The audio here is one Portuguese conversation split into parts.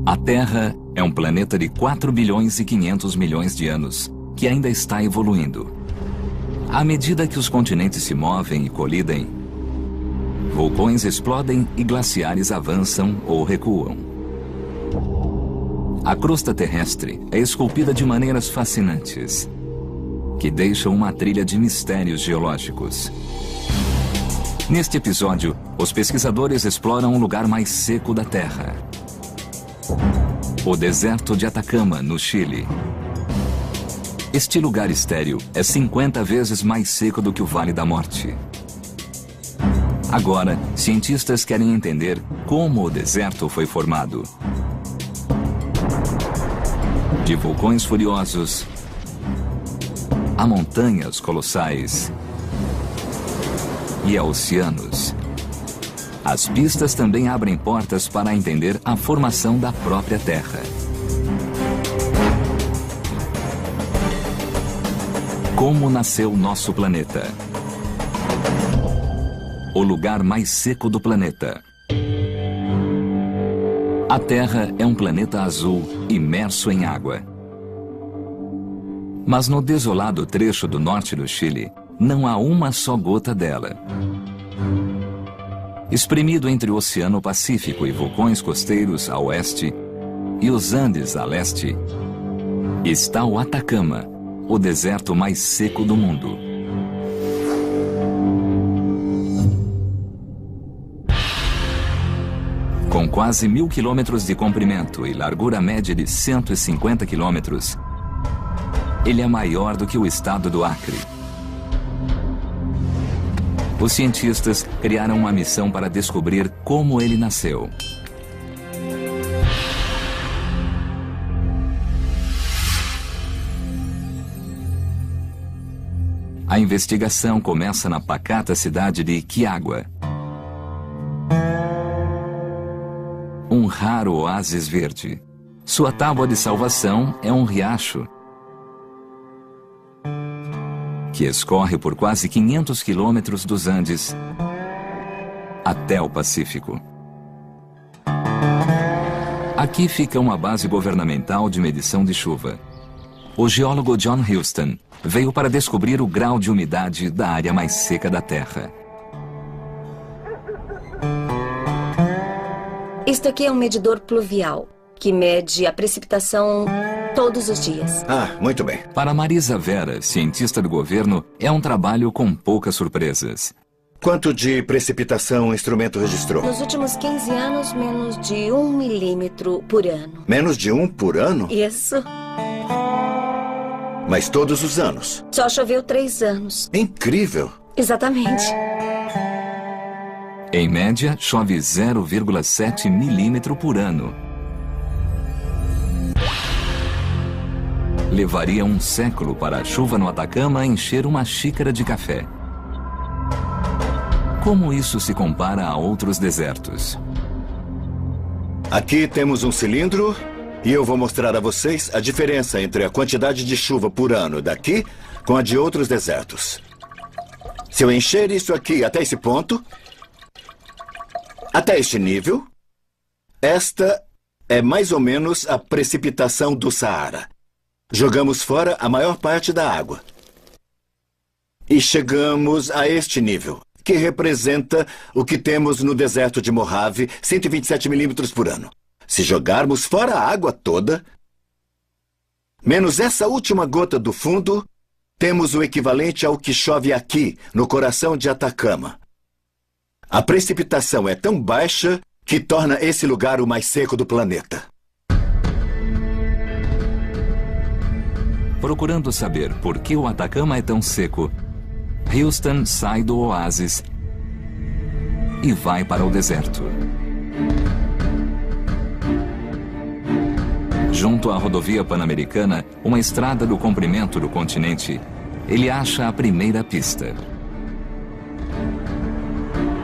A Terra é um planeta de 4 bilhões e 500 milhões de anos, que ainda está evoluindo. À medida que os continentes se movem e colidem, vulcões explodem e glaciares avançam ou recuam. A crosta terrestre é esculpida de maneiras fascinantes, que deixam uma trilha de mistérios geológicos. Neste episódio, os pesquisadores exploram o lugar mais seco da Terra, o deserto de Atacama, no Chile. Este lugar estéril é 50 vezes mais seco do que o Vale da Morte. Agora, cientistas querem entender como o deserto foi formado. De vulcões furiosos a montanhas colossais e a oceanos, as pistas também abrem portas para entender a formação da própria Terra. Como nasceu nosso planeta? O lugar mais seco do planeta. A Terra é um planeta azul, imerso em água. Mas no desolado trecho do norte do Chile, não há uma só gota dela. Espremido entre o Oceano Pacífico e vulcões costeiros a oeste e os Andes a leste, está o Atacama, o deserto mais seco do mundo. Com quase 1.000 quilômetros de comprimento e largura média de 150 quilômetros, ele é maior do que o estado do Acre. Os cientistas criaram uma missão para descobrir como ele nasceu. A investigação começa na pacata cidade de Quiagua, um raro oásis verde. Sua tábua de salvação é um riacho que escorre por quase 500 quilômetros dos Andes até o Pacífico. Aqui fica uma base governamental de medição de chuva. O geólogo John Houston veio para descobrir o grau de umidade da área mais seca da Terra. Isto aqui é um medidor pluvial, que mede a precipitação todos os dias. Ah, muito bem. Para Marisa Vera, cientista do governo, é um trabalho com poucas surpresas. Quanto de precipitação o instrumento registrou? Nos últimos 15 anos, menos de 1 milímetro por ano. Menos de 1 por ano? Isso. Mas todos os anos? Só choveu 3 anos. Incrível. Exatamente. Em média, chove 0,7 milímetro por ano. Levaria um século para a chuva no Atacama encher uma xícara de café. Como isso se compara a outros desertos? Aqui temos um cilindro e eu vou mostrar a vocês a diferença entre a quantidade de chuva por ano daqui com a de outros desertos. Se eu encher isso aqui até esse ponto, até este nível, esta é mais ou menos a precipitação do Saara. Jogamos fora a maior parte da água. E chegamos a este nível, que representa o que temos no deserto de Mojave, 127 milímetros por ano. Se jogarmos fora a água toda, menos essa última gota do fundo, temos o equivalente ao que chove aqui, no coração de Atacama. A precipitação é tão baixa que torna esse lugar o mais seco do planeta. Procurando saber por que o Atacama é tão seco, Houston sai do oásis e vai para o deserto. Junto à rodovia Pan-Americana, uma estrada do comprimento do continente, ele acha a primeira pista.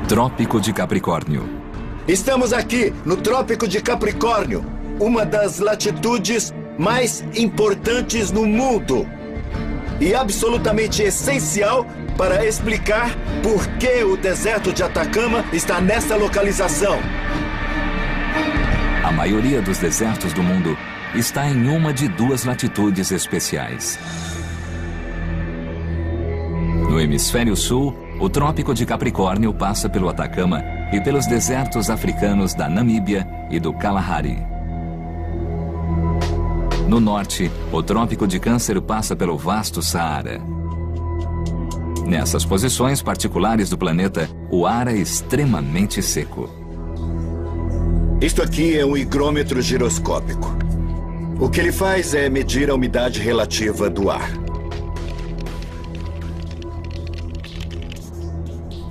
Trópico de Capricórnio. Estamos aqui no Trópico de Capricórnio, uma das latitudes mais importantes no mundo e absolutamente essencial para explicar por que o deserto de Atacama está nessa localização. A maioria dos desertos do mundo está em uma de duas latitudes especiais. No hemisfério sul, o Trópico de Capricórnio passa pelo Atacama e pelos desertos africanos da Namíbia e do Kalahari. No norte, o Trópico de Câncer passa pelo vasto Saara. Nessas posições particulares do planeta, o ar é extremamente seco. Isto aqui é um higrômetro giroscópico. O que ele faz é medir a umidade relativa do ar.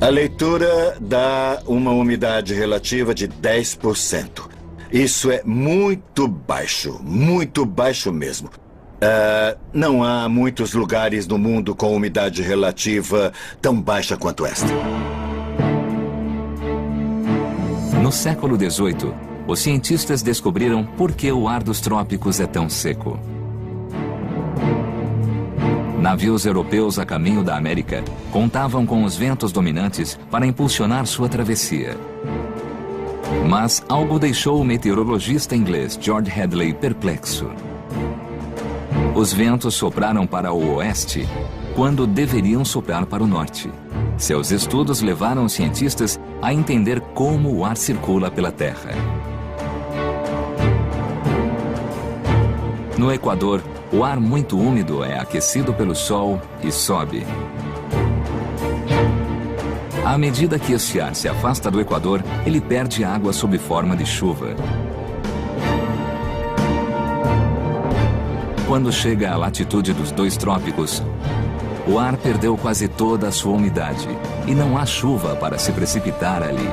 A leitura dá uma umidade relativa de 10%. Isso é muito baixo mesmo. Não há muitos lugares no mundo com umidade relativa tão baixa quanto esta. No século XVIII, os cientistas descobriram por que o ar dos trópicos é tão seco. Navios europeus a caminho da América contavam com os ventos dominantes para impulsionar sua travessia. Mas algo deixou o meteorologista inglês George Hadley perplexo. Os ventos sopraram para o oeste quando deveriam soprar para o norte. Seus estudos levaram os cientistas a entender como o ar circula pela Terra. No Equador, o ar muito úmido é aquecido pelo Sol e sobe. À medida que este ar se afasta do Equador, ele perde água sob forma de chuva. Quando chega à latitude dos dois trópicos, o ar perdeu quase toda a sua umidade e não há chuva para se precipitar ali.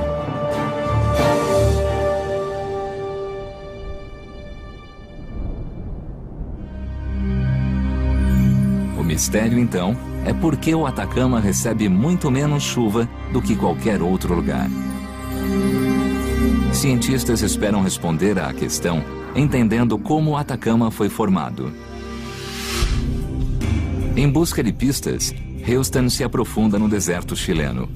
O mistério, então, é por que o Atacama recebe muito menos chuva do que qualquer outro lugar. Cientistas esperam responder à questão entendendo como o Atacama foi formado. Em busca de pistas, Houston se aprofunda no deserto chileno.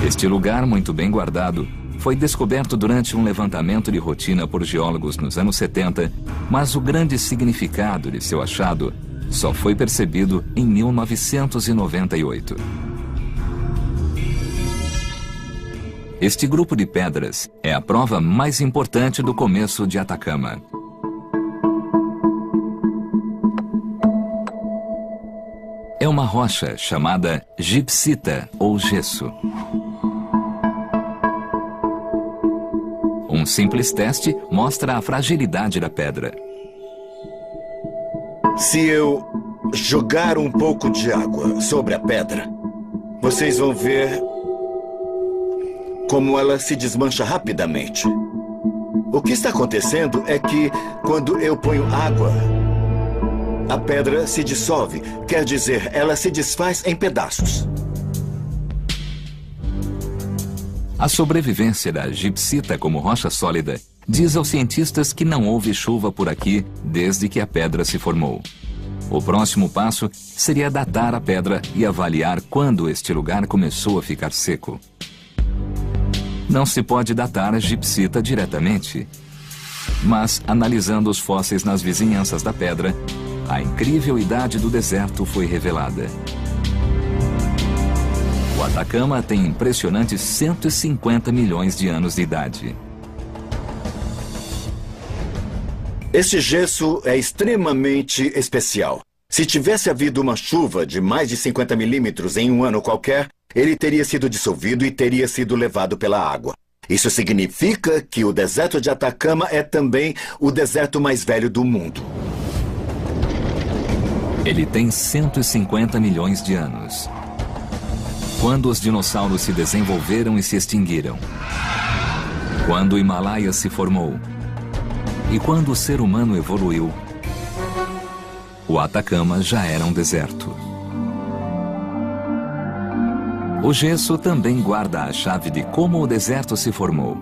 Este lugar, muito bem guardado, foi descoberto durante um levantamento de rotina por geólogos nos anos 70, mas o grande significado de seu achado só foi percebido em 1998. Este grupo de pedras é a prova mais importante do começo de Atacama. É uma rocha chamada gipsita ou gesso. Um simples teste mostra a fragilidade da pedra. Se eu jogar um pouco de água sobre a pedra, vocês vão ver como ela se desmancha rapidamente. O que está acontecendo é que, quando eu ponho água, a pedra se dissolve, quer dizer, ela se desfaz em pedaços. A sobrevivência da gipsita como rocha sólida diz aos cientistas que não houve chuva por aqui desde que a pedra se formou. O próximo passo seria datar a pedra e avaliar quando este lugar começou a ficar seco. Não se pode datar a gipsita diretamente, mas, analisando os fósseis nas vizinhanças da pedra, a incrível idade do deserto foi revelada. O Atacama tem impressionantes 150 milhões de anos de idade. Este gesso é extremamente especial. Se tivesse havido uma chuva de mais de 50 milímetros em um ano qualquer, ele teria sido dissolvido e teria sido levado pela água. Isso significa que o deserto de Atacama é também o deserto mais velho do mundo. Ele tem 150 milhões de anos. Quando os dinossauros se desenvolveram e se extinguiram. Quando o Himalaia se formou. E quando o ser humano evoluiu, o Atacama já era um deserto. O gesso também guarda a chave de como o deserto se formou.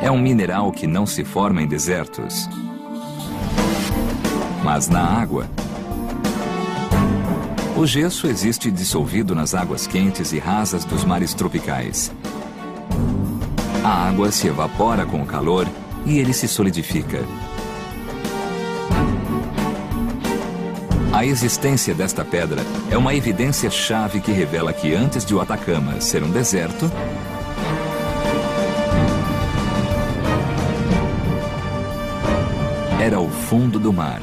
É um mineral que não se forma em desertos, mas na água. O gesso existe dissolvido nas águas quentes e rasas dos mares tropicais. A água se evapora com o calor e ele se solidifica. A existência desta pedra é uma evidência-chave que revela que antes de o Atacama ser um deserto, era o fundo do mar.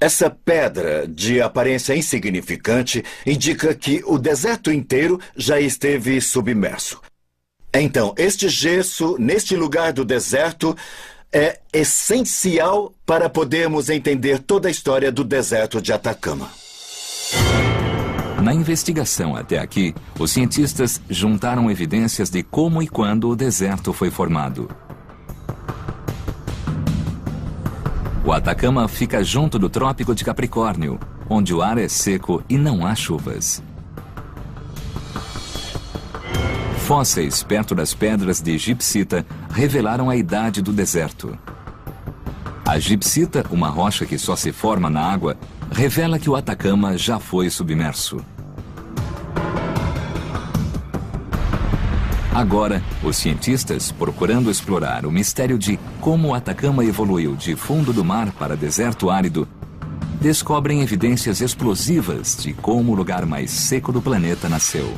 Essa pedra, de aparência insignificante, indica que o deserto inteiro já esteve submerso. Então, este gesso, neste lugar do deserto, é essencial para podermos entender toda a história do deserto de Atacama. Na investigação até aqui, os cientistas juntaram evidências de como e quando o deserto foi formado. O Atacama fica junto do Trópico de Capricórnio, onde o ar é seco e não há chuvas. Fósseis perto das pedras de gipsita revelaram a idade do deserto. A gipsita, uma rocha que só se forma na água, revela que o Atacama já foi submerso. Agora, os cientistas, procurando explorar o mistério de como o Atacama evoluiu de fundo do mar para deserto árido, descobrem evidências explosivas de como o lugar mais seco do planeta nasceu.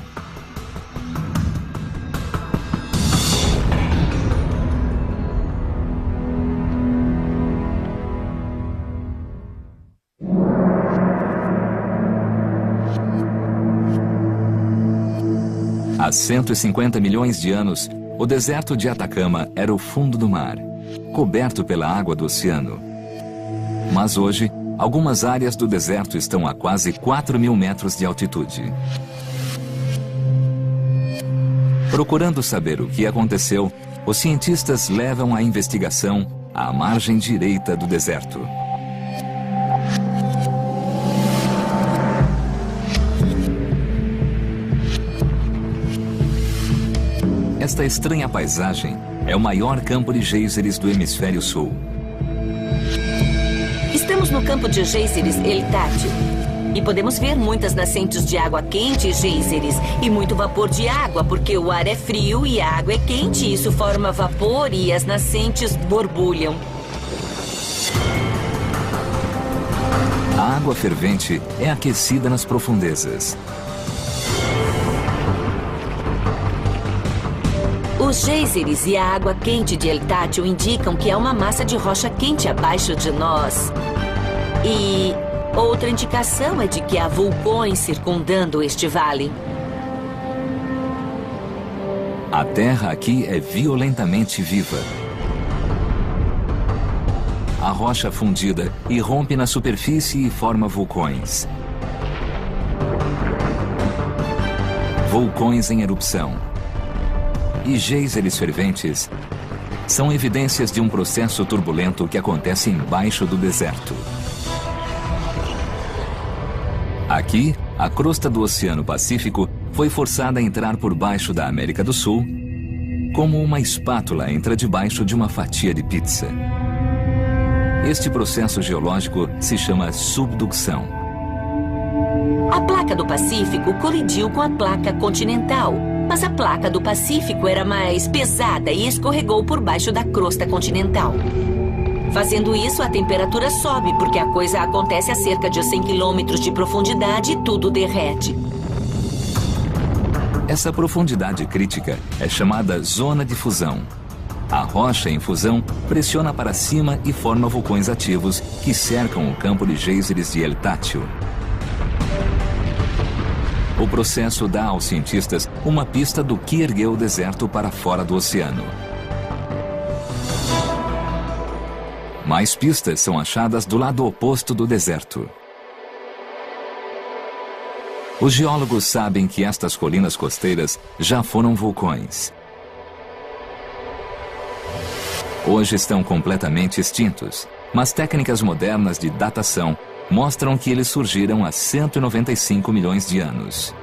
Há 150 milhões de anos, o deserto de Atacama era o fundo do mar, coberto pela água do oceano. Mas hoje, algumas áreas do deserto estão a quase 4.000 metros de altitude. Procurando saber o que aconteceu, os cientistas levam a investigação à margem direita do deserto. Esta estranha paisagem é o maior campo de geysers do hemisfério sul. Estamos no campo de geysers El Tátil e podemos ver muitas nascentes de água quente e geysers e muito vapor de água, porque o ar é frio e a água é quente, e isso forma vapor e as nascentes borbulham. A água fervente é aquecida nas profundezas. Os geysers e a água quente de El Tátil indicam que há uma massa de rocha quente abaixo de nós. E outra indicação é de que há vulcões circundando este vale. A terra aqui é violentamente viva. A rocha fundida irrompe na superfície e forma vulcões. Vulcões em erupção e geysers ferventes são evidências de um processo turbulento que acontece embaixo do deserto. Aqui, a crosta do Oceano Pacífico foi forçada a entrar por baixo da América do Sul, como uma espátula entra debaixo de uma fatia de pizza. Este processo geológico se chama subducção. A placa do Pacífico colidiu com a placa continental, mas a placa do Pacífico era mais pesada e escorregou por baixo da crosta continental. Fazendo isso, a temperatura sobe, porque a coisa acontece a cerca de 100 quilômetros de profundidade e tudo derrete. Essa profundidade crítica é chamada zona de fusão. A rocha em fusão pressiona para cima e forma vulcões ativos que cercam o campo de geysers de El Tátil. O processo dá aos cientistas uma pista do que ergueu o deserto para fora do oceano. Mais pistas são achadas do lado oposto do deserto. Os geólogos sabem que estas colinas costeiras já foram vulcões. Hoje estão completamente extintos, mas técnicas modernas de datação mostram que eles surgiram há 195 milhões de anos.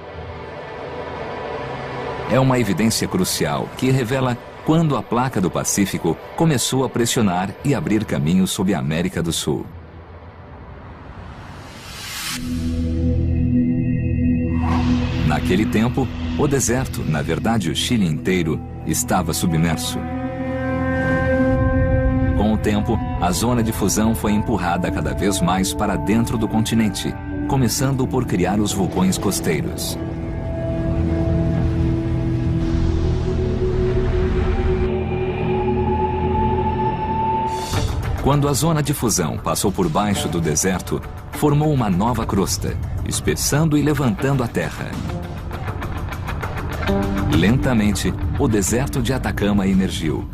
É uma evidência crucial que revela quando a placa do Pacífico começou a pressionar e abrir caminho sob a América do Sul. Naquele tempo, o deserto, na verdade o Chile inteiro, estava submerso. Com o tempo, a zona de fusão foi empurrada cada vez mais para dentro do continente, começando por criar os vulcões costeiros. Quando a zona de fusão passou por baixo do deserto, formou uma nova crosta, espessando e levantando a terra. Lentamente, o deserto de Atacama emergiu.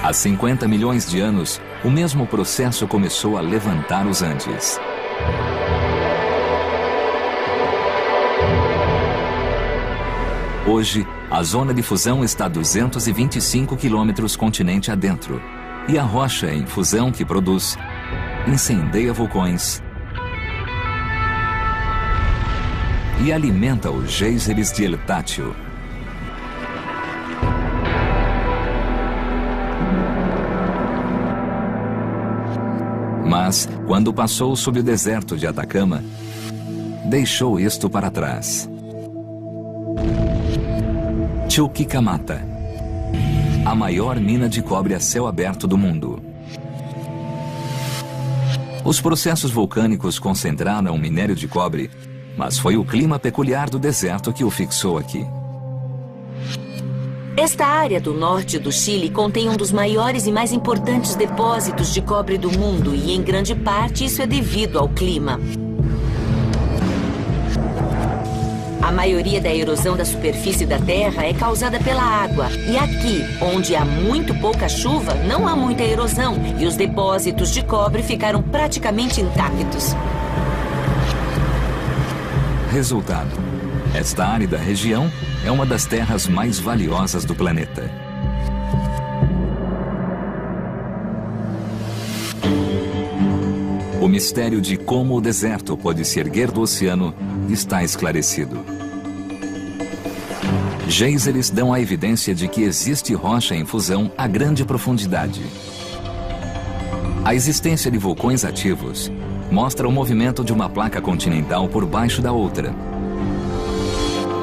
Há 50 milhões de anos, o mesmo processo começou a levantar os Andes. Hoje, a zona de fusão está 225 quilômetros continente adentro, e a rocha em fusão que produz incendeia vulcões e alimenta os géiseres de El Tátil. Mas, quando passou sob o deserto de Atacama, deixou isto para trás. Chuquicamata, a maior mina de cobre a céu aberto do mundo. Os processos vulcânicos concentraram o minério de cobre, mas foi o clima peculiar do deserto que o fixou aqui. Esta área do norte do Chile contém um dos maiores e mais importantes depósitos de cobre do mundo e, em grande parte, isso é devido ao clima. A maioria da erosão da superfície da Terra é causada pela água. E aqui, onde há muito pouca chuva, não há muita erosão e os depósitos de cobre ficaram praticamente intactos. Resultado: esta árida região é uma das terras mais valiosas do planeta. O mistério de como o deserto pode se erguer do oceano está esclarecido. Géiseres dão a evidência de que existe rocha em fusão a grande profundidade. A existência de vulcões ativos mostra o movimento de uma placa continental por baixo da outra.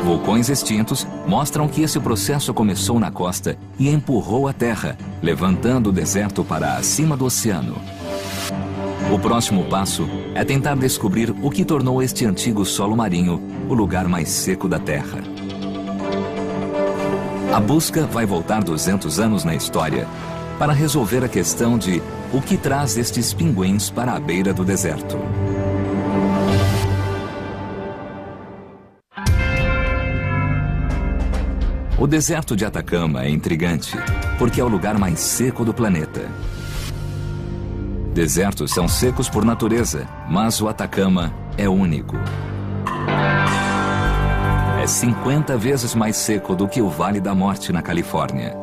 Vulcões extintos mostram que esse processo começou na costa e empurrou a terra, levantando o deserto para acima do oceano. O próximo passo é tentar descobrir o que tornou este antigo solo marinho o lugar mais seco da Terra. A busca vai voltar 200 anos na história para resolver a questão de o que traz estes pinguins para a beira do deserto. O deserto de Atacama é intrigante, porque é o lugar mais seco do planeta. Desertos são secos por natureza, mas o Atacama é único. É 50 vezes mais seco do que o Vale da Morte na Califórnia.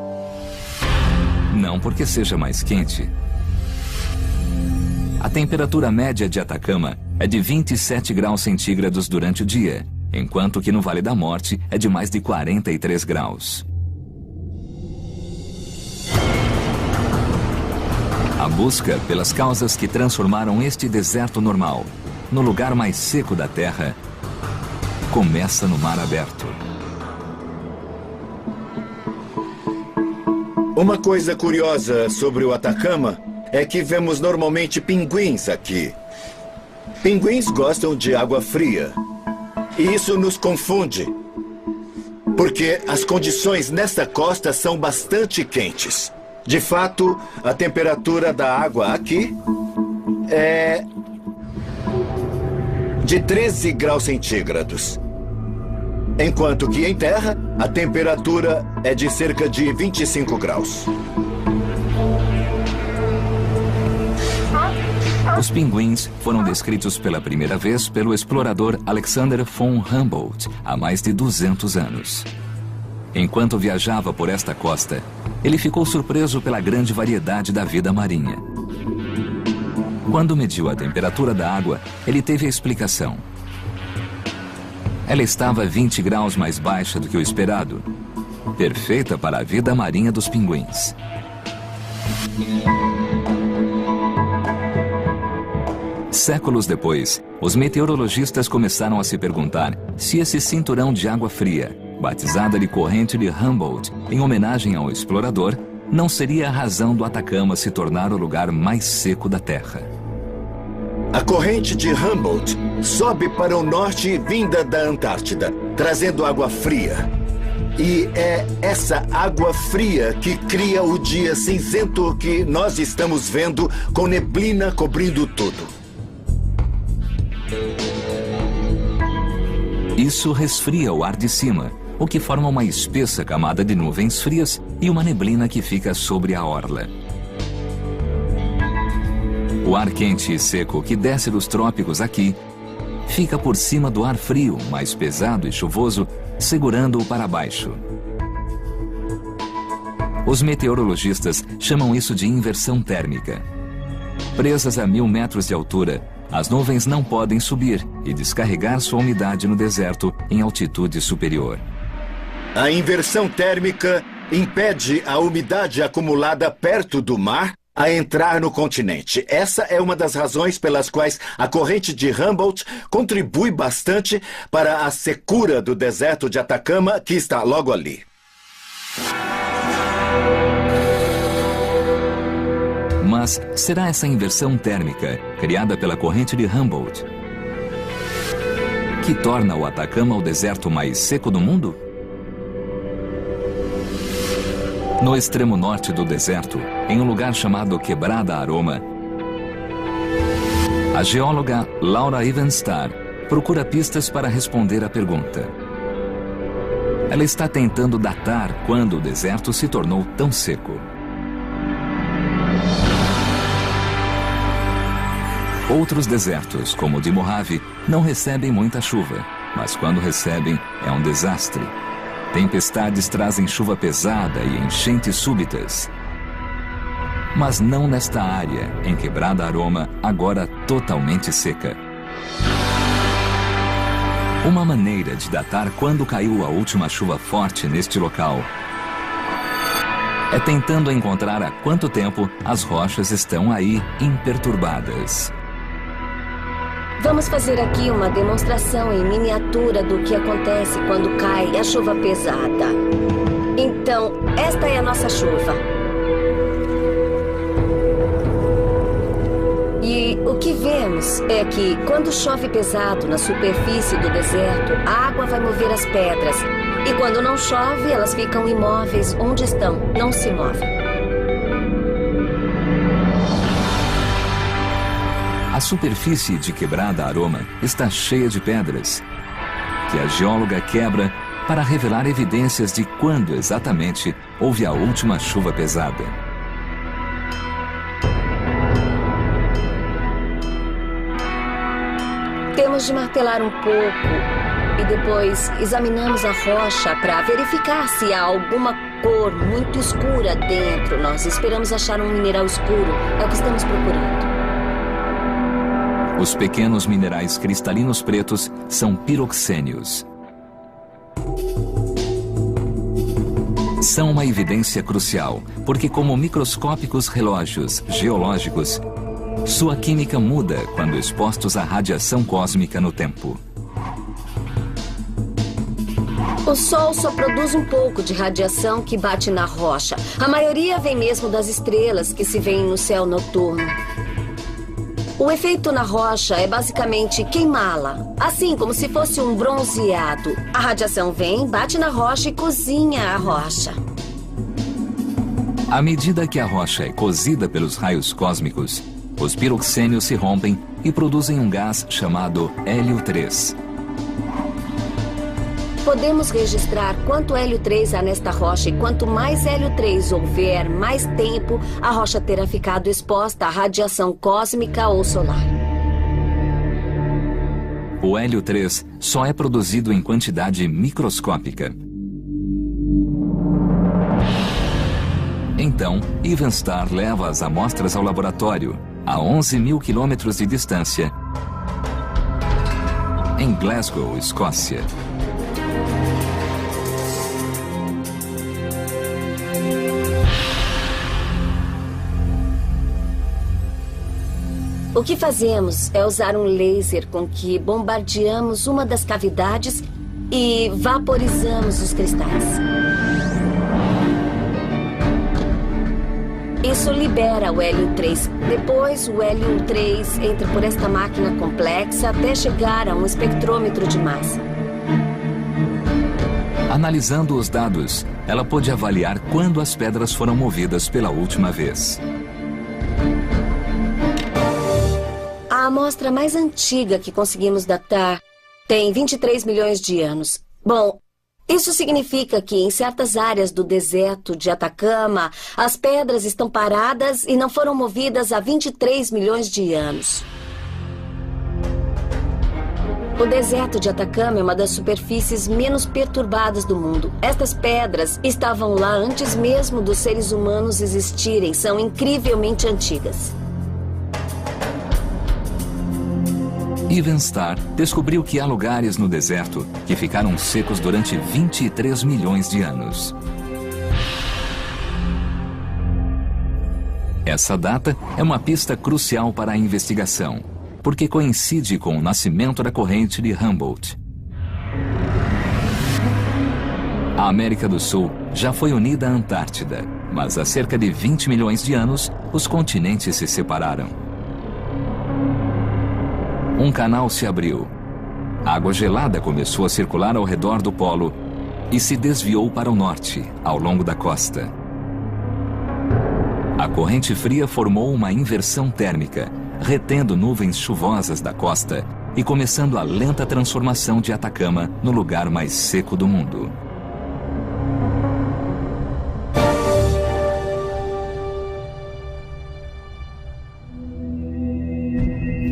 Não porque seja mais quente. A temperatura média de Atacama é de 27 graus centígrados durante o dia, enquanto que no Vale da Morte é de mais de 43 graus. A busca pelas causas que transformaram este deserto normal no lugar mais seco da Terra começa no mar aberto. Uma coisa curiosa sobre o Atacama é que vemos normalmente pinguins aqui. Pinguins gostam de água fria. E isso nos confunde, porque as condições nesta costa são bastante quentes. De fato, a temperatura da água aqui é de 13 graus centígrados, enquanto que em terra a temperatura é de cerca de 25 graus. Os pinguins foram descritos pela primeira vez pelo explorador Alexander von Humboldt há mais de 200 anos. Enquanto viajava por esta costa, ele ficou surpreso pela grande variedade da vida marinha. Quando mediu a temperatura da água, ele teve a explicação. Ela estava 20 graus mais baixa do que o esperado. Perfeita para a vida marinha dos pinguins. Séculos depois, os meteorologistas começaram a se perguntar se esse cinturão de água fria, batizada de corrente de Humboldt em homenagem ao explorador, não seria a razão do Atacama se tornar o lugar mais seco da Terra. A corrente de Humboldt sobe para o norte vinda da Antártida, trazendo água fria. E é essa água fria que cria o dia cinzento que nós estamos vendo, com neblina cobrindo tudo. Isso resfria o ar de cima, o que forma uma espessa camada de nuvens frias e uma neblina que fica sobre a orla. O ar quente e seco que desce dos trópicos aqui fica por cima do ar frio, mais pesado e chuvoso, segurando-o para baixo. Os meteorologistas chamam isso de inversão térmica. Presas a 1000 metros de altura, as nuvens não podem subir e descarregar sua umidade no deserto em altitude superior. A inversão térmica impede a umidade acumulada perto do mar a entrar no continente. Essa é uma das razões pelas quais a corrente de Humboldt contribui bastante para a secura do deserto de Atacama, que está logo ali. Mas será essa inversão térmica, criada pela corrente de Humboldt, que torna o Atacama o deserto mais seco do mundo? No extremo norte do deserto, em um lugar chamado Quebrada Aroma, a geóloga Laura Evenstar procura pistas para responder à pergunta. Ela está tentando datar quando o deserto se tornou tão seco. Outros desertos, como o de Mojave, não recebem muita chuva, mas quando recebem, é um desastre. Tempestades trazem chuva pesada e enchentes súbitas. Mas não nesta área, em Quebrada Aroma, agora totalmente seca. Uma maneira de datar quando caiu a última chuva forte neste local é tentando encontrar há quanto tempo as rochas estão aí imperturbadas. Vamos fazer aqui uma demonstração em miniatura do que acontece quando cai a chuva pesada. Então, esta é a nossa chuva. E o que vemos é que, quando chove pesado na superfície do deserto, a água vai mover as pedras. E quando não chove, elas ficam imóveis onde estão, não se movem. A superfície de Quebrada Aroma está cheia de pedras, que a geóloga quebra para revelar evidências de quando exatamente houve a última chuva pesada. Temos de martelar um pouco e depois examinamos a rocha para verificar se há alguma cor muito escura dentro. Nós esperamos achar um mineral escuro, é o que estamos procurando. Os pequenos minerais cristalinos pretos são piroxênios. São uma evidência crucial, porque como microscópicos relógios geológicos, sua química muda quando expostos à radiação cósmica no tempo. O Sol só produz um pouco de radiação que bate na rocha. A maioria vem mesmo das estrelas que se veem no céu noturno. O efeito na rocha é basicamente queimá-la, assim como se fosse um bronzeado. A radiação vem, bate na rocha e cozinha a rocha. À medida que a rocha é cozida pelos raios cósmicos, os piroxênios se rompem e produzem um gás chamado hélio 3. Podemos registrar quanto hélio 3 há nesta rocha e quanto mais hélio 3 houver, mais tempo a rocha terá ficado exposta à radiação cósmica ou solar. O hélio 3 só é produzido em quantidade microscópica. Então, Evenstar leva as amostras ao laboratório, a 11.000 quilômetros de distância, em Glasgow, Escócia. O que fazemos é usar um laser com que bombardeamos uma das cavidades e vaporizamos os cristais. Isso libera o hélio 3. Depois, o hélio 3 entra por esta máquina complexa até chegar a um espectrômetro de massa. Analisando os dados, ela pôde avaliar quando as pedras foram movidas pela última vez. A amostra mais antiga que conseguimos datar tem 23 milhões de anos. Bom, isso significa que em certas áreas do deserto de Atacama, as pedras estão paradas e não foram movidas há 23 milhões de anos. O deserto de Atacama é uma das superfícies menos perturbadas do mundo. Estas pedras estavam lá antes mesmo dos seres humanos existirem. São incrivelmente antigas. Evan Starr descobriu que há lugares no deserto que ficaram secos durante 23 milhões de anos. Essa data é uma pista crucial para a investigação, porque coincide com o nascimento da corrente de Humboldt. A América do Sul já foi unida à Antártida, mas há cerca de 20 milhões de anos, os continentes se separaram. Um canal se abriu. Água gelada começou a circular ao redor do polo e se desviou para o norte, ao longo da costa. A corrente fria formou uma inversão térmica, retendo nuvens chuvosas da costa e começando a lenta transformação de Atacama no lugar mais seco do mundo.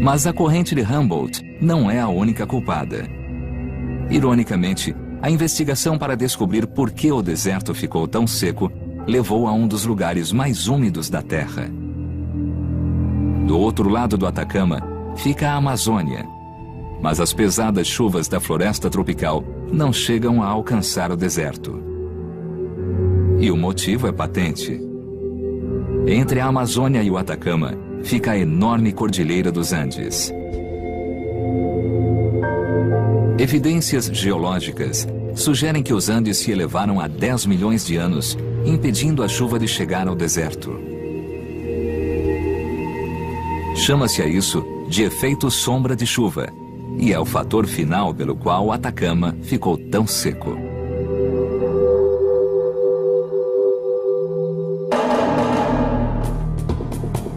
Mas a corrente de Humboldt não é a única culpada. Ironicamente, a investigação para descobrir por que o deserto ficou tão seco levou a um dos lugares mais úmidos da Terra. Do outro lado do Atacama fica a Amazônia, mas as pesadas chuvas da floresta tropical não chegam a alcançar o deserto. E o motivo é patente. Entre a Amazônia e o Atacama fica a enorme Cordilheira dos Andes. Evidências geológicas sugerem que os Andes se elevaram há 10 milhões de anos, impedindo a chuva de chegar ao deserto. Chama-se a isso de efeito sombra de chuva, e é o fator final pelo qual o Atacama ficou tão seco.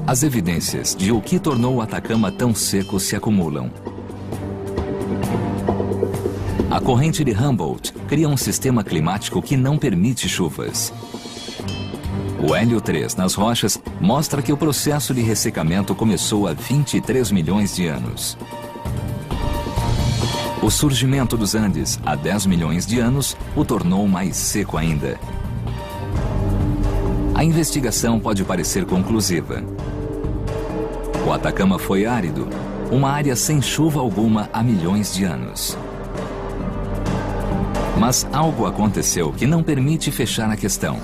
As evidências de o que tornou o Atacama tão seco se acumulam. A corrente de Humboldt cria um sistema climático que não permite chuvas. O hélio 3 nas rochas mostra que o processo de ressecamento começou há 23 milhões de anos. O surgimento dos Andes há 10 milhões de anos o tornou mais seco ainda. A investigação pode parecer conclusiva. O Atacama foi árido, uma área sem chuva alguma há milhões de anos. Mas algo aconteceu que não permite fechar a questão.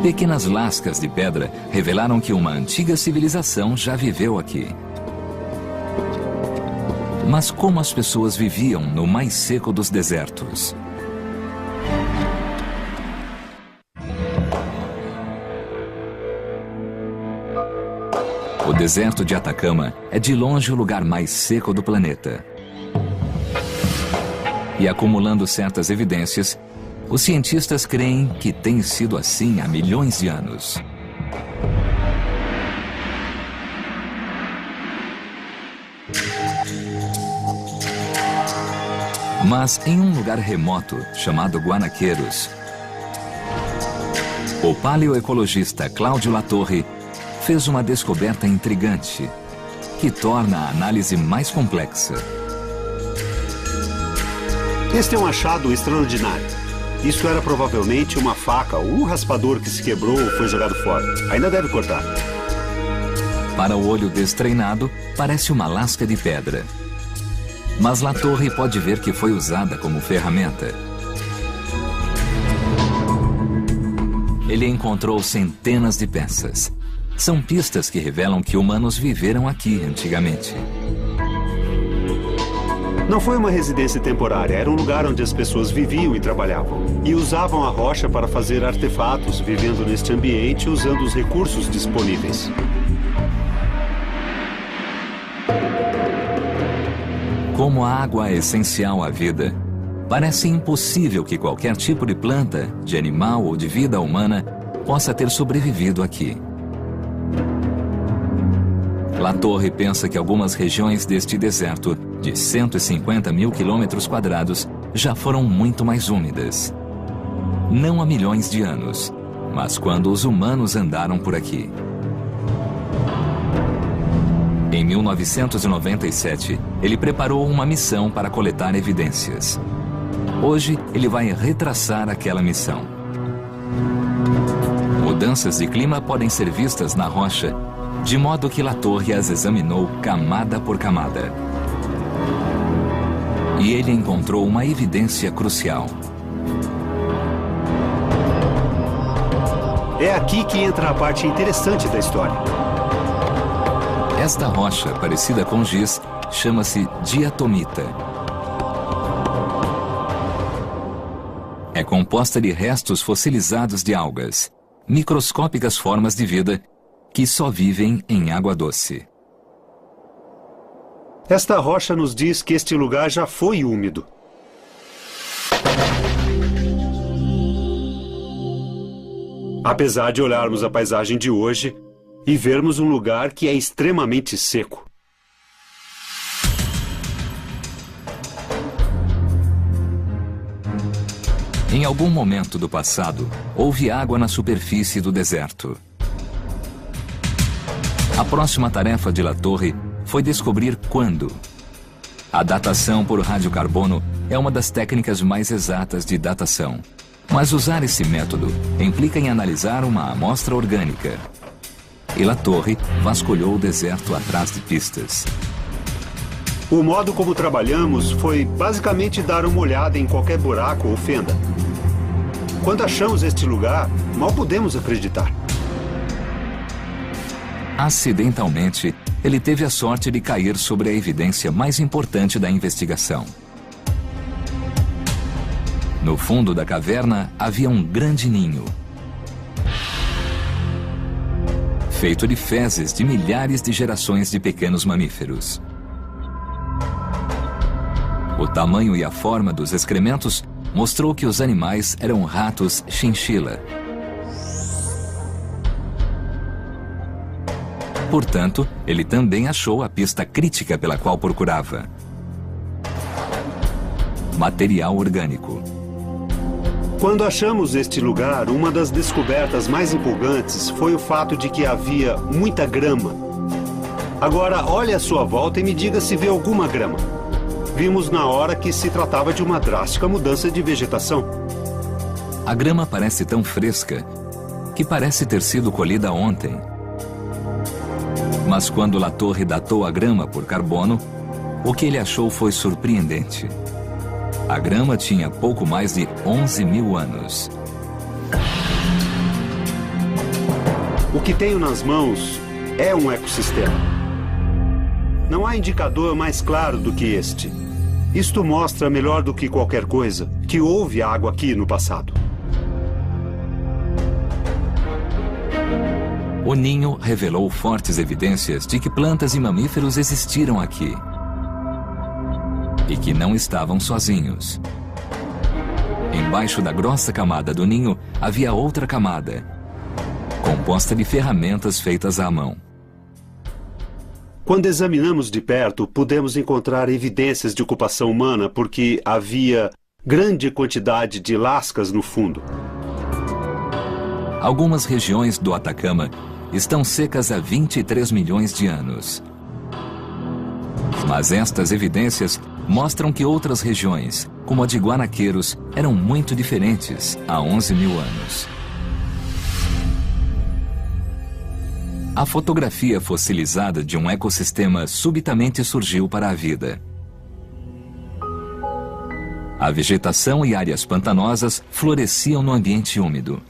Pequenas lascas de pedra revelaram que uma antiga civilização já viveu aqui. Mas como as pessoas viviam no mais seco dos desertos? O deserto de Atacama é de longe o lugar mais seco do planeta. E acumulando certas evidências, os cientistas creem que tem sido assim há milhões de anos. Mas em um lugar remoto chamado Guanaqueiros, o paleoecologista Cláudio Latorre fez uma descoberta intrigante, que torna a análise mais complexa. Este é um achado extraordinário. Isso era provavelmente uma faca ou um raspador que se quebrou ou foi jogado fora. Ainda deve cortar. Para o olho destreinado, parece uma lasca de pedra. mas Latorre pode ver que foi usada como ferramenta. Ele encontrou centenas de peças. São pistas que revelam que humanos viveram aqui antigamente. Não foi uma residência temporária, era um lugar onde as pessoas viviam e trabalhavam. E usavam a rocha para fazer artefatos, vivendo neste ambiente usando os recursos disponíveis. Como a água é essencial à vida, parece impossível que qualquer tipo de planta, de animal ou de vida humana possa ter sobrevivido aqui. Latorre pensa que algumas regiões deste deserto, de 150 mil quilômetros quadrados, já foram muito mais úmidas. Não há milhões de anos, mas quando os humanos andaram por aqui. Em 1997, ele preparou uma missão para coletar evidências. Hoje, ele vai retraçar aquela missão. Mudanças de clima podem ser vistas na rocha, de modo que Latorre as examinou camada por camada. E ele encontrou uma evidência crucial. É aqui que entra a parte interessante da história. Esta rocha, parecida com giz, chama-se diatomita. É composta de restos fossilizados de algas, microscópicas formas de vida que só vivem em água doce. Esta rocha nos diz que este lugar já foi úmido. Apesar de olharmos a paisagem de hoje e vermos um lugar que é extremamente seco. Em algum momento do passado, houve água na superfície do deserto. A próxima tarefa de Latorre foi descobrir quando. A datação por radiocarbono é uma das técnicas mais exatas de datação. Mas usar esse método implica em analisar uma amostra orgânica. E Latorre vasculhou o deserto atrás de pistas. O modo como trabalhamos foi basicamente dar uma olhada em qualquer buraco ou fenda. Quando achamos este lugar, mal podemos acreditar. Acidentalmente, ele teve a sorte de cair sobre a evidência mais importante da investigação. No fundo da caverna havia um grande ninho. Feito de fezes de milhares de gerações de pequenos mamíferos. O tamanho e a forma dos excrementos mostrou que os animais eram ratos chinchila. Portanto, ele também achou a pista crítica pela qual procurava. Material orgânico. Quando achamos este lugar, uma das descobertas mais empolgantes foi o fato de que havia muita grama. Agora, olhe à sua volta e me diga se vê alguma grama. Vimos na hora que se tratava de uma drástica mudança de vegetação. A grama parece tão fresca que parece ter sido colhida ontem. Mas quando Latorre datou a grama por carbono, o que ele achou foi surpreendente. A grama tinha pouco mais de 11 mil anos. O que tenho nas mãos é um ecossistema. Não há indicador mais claro do que este. Isto mostra melhor do que qualquer coisa que houve água aqui no passado. O ninho revelou fortes evidências de que plantas e mamíferos existiram aqui. E que não estavam sozinhos. Embaixo da grossa camada do ninho havia outra camada, composta de ferramentas feitas à mão. Quando examinamos de perto, pudemos encontrar evidências de ocupação humana porque havia grande quantidade de lascas no fundo. Algumas regiões do Atacama estão secas há 23 milhões de anos. Mas estas evidências mostram que outras regiões, como a de Guanaqueiros, eram muito diferentes há 11 mil anos. A fotografia fossilizada de um ecossistema subitamente surgiu para a vida. A vegetação e áreas pantanosas floresciam no ambiente úmido.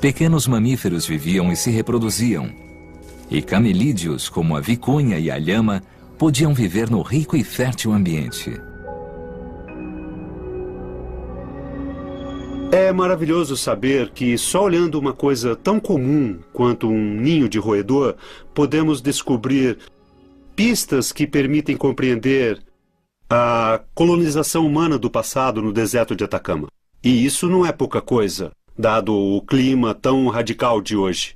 Pequenos mamíferos viviam e se reproduziam. E camelídeos, como a vicunha e a lhama, podiam viver no rico e fértil ambiente. É maravilhoso saber que só olhando uma coisa tão comum quanto um ninho de roedor, podemos descobrir pistas que permitem compreender a colonização humana do passado no deserto de Atacama. E isso não é pouca coisa, dado o clima tão radical de hoje.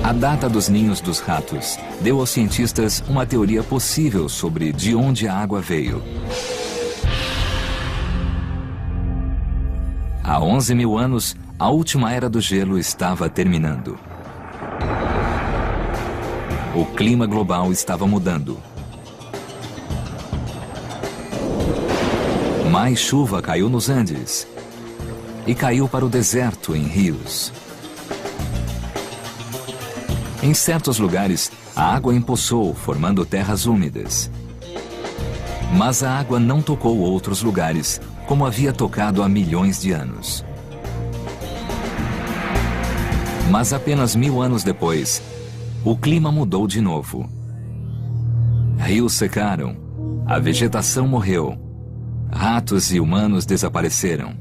A data dos ninhos dos ratos deu aos cientistas uma teoria possível sobre de onde a água veio. Há 11 mil anos, a última era do gelo estava terminando. O clima global estava mudando. Mais chuva caiu nos Andes e caiu para o deserto em rios. Em certos lugares, a água empoçou, formando terras úmidas. Mas a água não tocou outros lugares, como havia tocado há milhões de anos. Mas apenas 1000 anos depois, o clima mudou de novo. Rios secaram, a vegetação morreu, ratos e humanos desapareceram.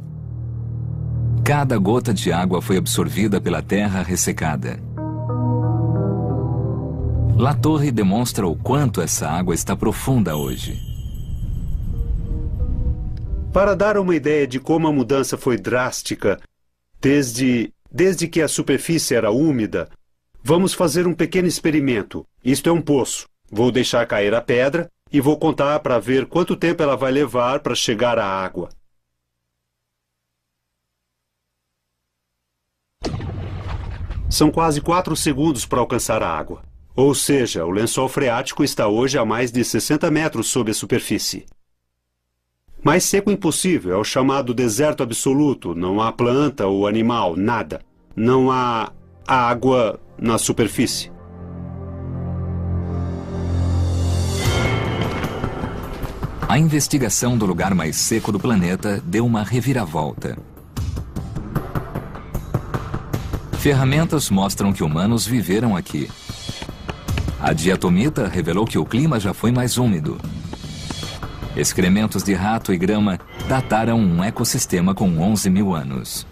Cada gota de água foi absorvida pela terra ressecada. La Torre demonstra o quanto essa água está profunda hoje. Para dar uma ideia de como a mudança foi drástica, desde que a superfície era úmida, vamos fazer um pequeno experimento. Isto é um poço. Vou deixar cair a pedra e vou contar para ver quanto tempo ela vai levar para chegar à água. São quase 4 segundos para alcançar a água. Ou seja, o lençol freático está hoje a mais de 60 metros sob a superfície. Mais seco impossível, é o chamado deserto absoluto. Não há planta ou animal, nada. Não há água na superfície. A investigação do lugar mais seco do planeta deu uma reviravolta. Ferramentas mostram que humanos viveram aqui. A diatomita revelou que o clima já foi mais úmido. Excrementos de rato e grama dataram um ecossistema com 11 mil anos.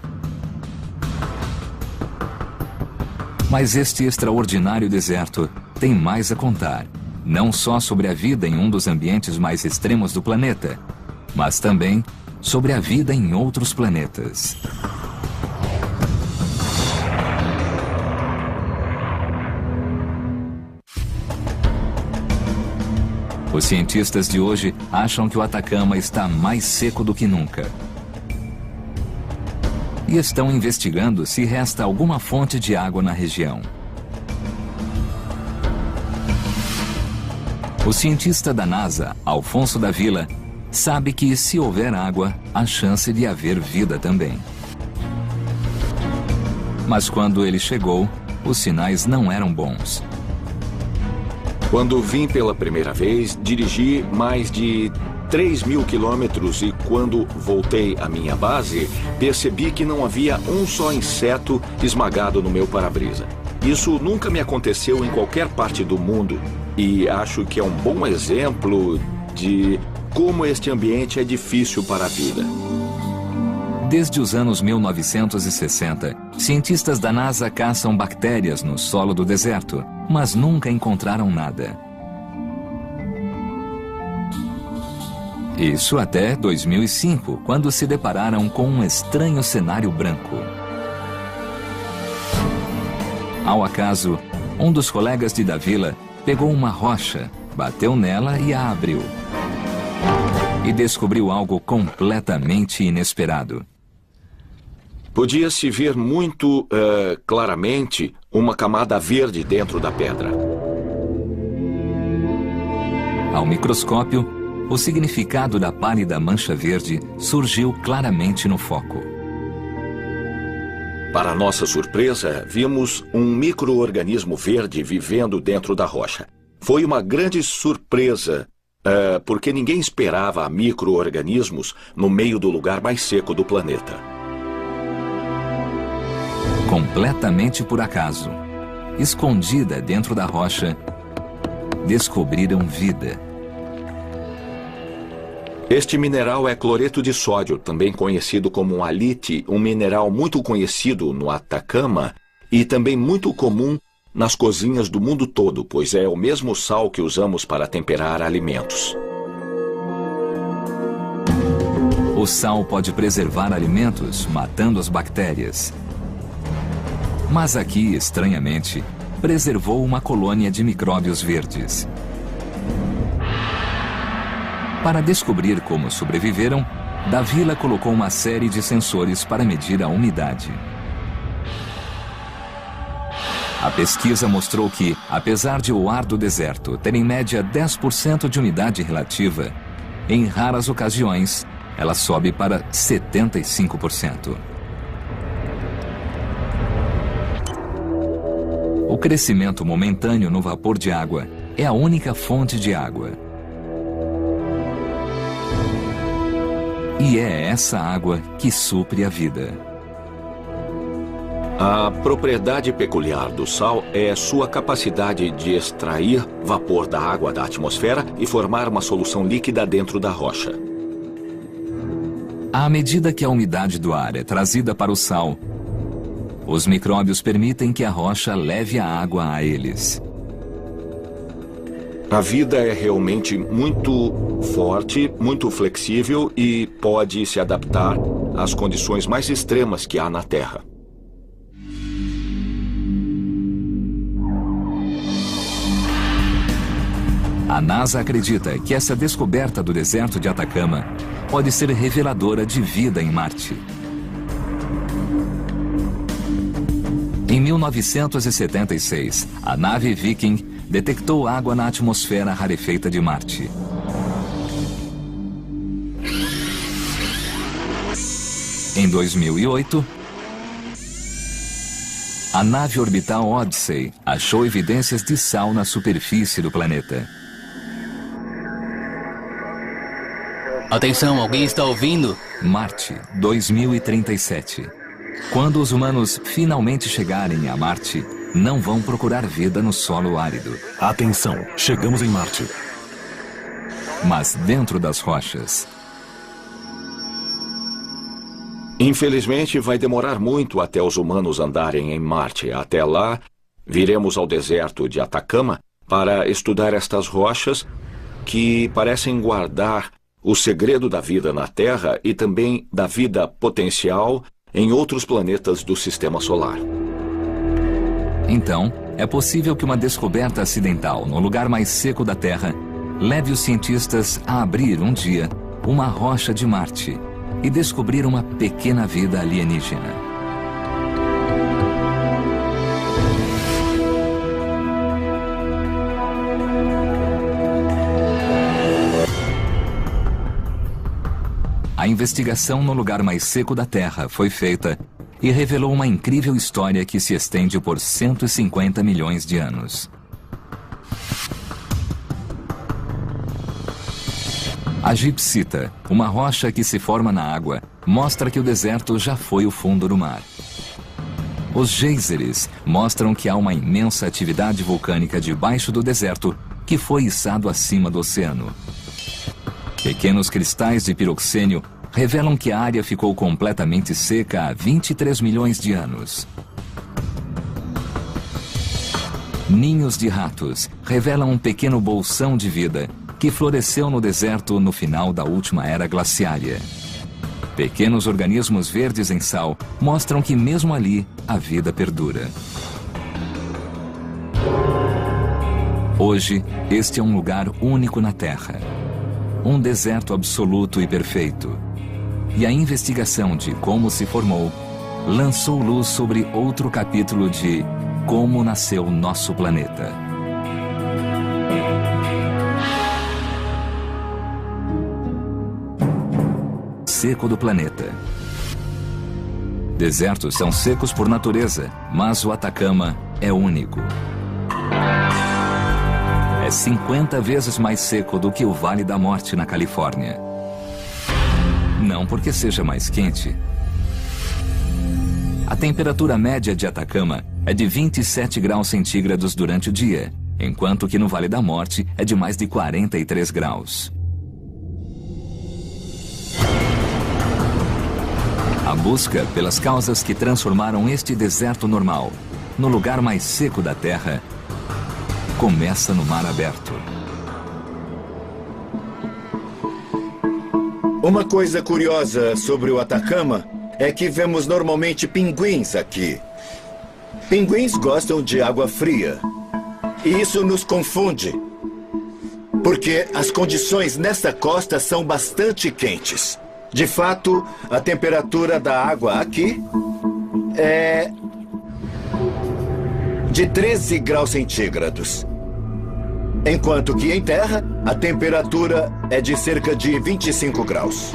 Mas este extraordinário deserto tem mais a contar, não só sobre a vida em um dos ambientes mais extremos do planeta, mas também sobre a vida em outros planetas. Os cientistas de hoje acham que o Atacama está mais seco do que nunca. E estão investigando se resta alguma fonte de água na região. O cientista da NASA, Alfonso da Vila, sabe que se houver água, há chance de haver vida também. Mas quando ele chegou, os sinais não eram bons. Quando vim pela primeira vez, dirigi mais de 3.000 quilômetros e quando voltei à minha base, percebi que não havia um só inseto esmagado no meu para-brisa. Isso nunca me aconteceu em qualquer parte do mundo e acho que é um bom exemplo de como este ambiente é difícil para a vida. Desde os anos 1960, cientistas da NASA caçam bactérias no solo do deserto, mas nunca encontraram nada. Isso até 2005, quando se depararam com um estranho cenário branco. Ao acaso, um dos colegas de da Vila pegou uma rocha, bateu nela e a abriu. E descobriu algo completamente inesperado. Podia-se ver muito claramente uma camada verde dentro da pedra. Ao microscópio, o significado da pálida mancha verde surgiu claramente no foco. Para nossa surpresa, vimos um micro-organismo verde vivendo dentro da rocha. Foi uma grande surpresa, porque ninguém esperava micro-organismos no meio do lugar mais seco do planeta. Completamente por acaso, escondida dentro da rocha, descobriram vida. Este mineral é cloreto de sódio, também conhecido como halite, um mineral muito conhecido no Atacama e também muito comum nas cozinhas do mundo todo, pois é o mesmo sal que usamos para temperar alimentos. O sal pode preservar alimentos, matando as bactérias. Mas aqui, estranhamente, preservou uma colônia de micróbios verdes. Para descobrir como sobreviveram, Davila colocou uma série de sensores para medir a umidade. A pesquisa mostrou que, apesar de o ar do deserto ter em média 10% de umidade relativa, em raras ocasiões, ela sobe para 75%. O crescimento momentâneo no vapor de água é a única fonte de água. E é essa água que supre a vida. A propriedade peculiar do sal é sua capacidade de extrair vapor da água da atmosfera e formar uma solução líquida dentro da rocha. À medida que a umidade do ar é trazida para o sal, os micróbios permitem que a rocha leve a água a eles. A vida é realmente muito forte, muito flexível e pode se adaptar às condições mais extremas que há na Terra. A NASA acredita que essa descoberta do deserto de Atacama pode ser reveladora de vida em Marte. Em 1976, a nave Viking detectou água na atmosfera rarefeita de Marte. Em 2008, a nave orbital Odyssey achou evidências de sal na superfície do planeta. Atenção, alguém está ouvindo? Marte, 2037. Quando os humanos finalmente chegarem a Marte, não vão procurar vida no solo árido. Atenção, chegamos em Marte. Mas dentro das rochas. Infelizmente, vai demorar muito até os humanos andarem em Marte. Até lá, viremos ao deserto de Atacama para estudar estas rochas que parecem guardar o segredo da vida na Terra e também da vida potencial em outros planetas do Sistema Solar. Então, é possível que uma descoberta acidental no lugar mais seco da Terra leve os cientistas a abrir um dia uma rocha de Marte e descobrir uma pequena vida alienígena. A investigação no lugar mais seco da Terra foi feita e revelou uma incrível história que se estende por 150 milhões de anos. A gipsita, uma rocha que se forma na água, mostra que o deserto já foi o fundo do mar. Os geysers mostram que há uma imensa atividade vulcânica debaixo do deserto que foi içado acima do oceano. Pequenos cristais de piroxênio revelam que a área ficou completamente seca há 23 milhões de anos. Ninhos de ratos revelam um pequeno bolsão de vida que floresceu no deserto no final da última era glaciária. Pequenos organismos verdes em sal mostram que mesmo ali a vida perdura. Hoje, este é um lugar único na Terra. Um deserto absoluto e perfeito. E a investigação de como se formou lançou luz sobre outro capítulo de como nasceu nosso planeta. Seco do planeta. Desertos são secos por natureza, mas o Atacama é único. é 50 vezes mais seco do que o Vale da Morte na Califórnia. Não porque seja mais quente. A temperatura média de Atacama é de 27 graus centígrados durante o dia, enquanto que no Vale da Morte é de mais de 43 graus. A busca pelas causas que transformaram este deserto normal no lugar mais seco da Terra começa no mar aberto. Uma coisa curiosa sobre o Atacama é que vemos normalmente pinguins aqui. Pinguins gostam de água fria. E isso nos confunde, porque as condições nesta costa são bastante quentes. De fato, a temperatura da água aqui é de 13 graus centígrados. Enquanto que em terra, a temperatura é de cerca de 25 graus.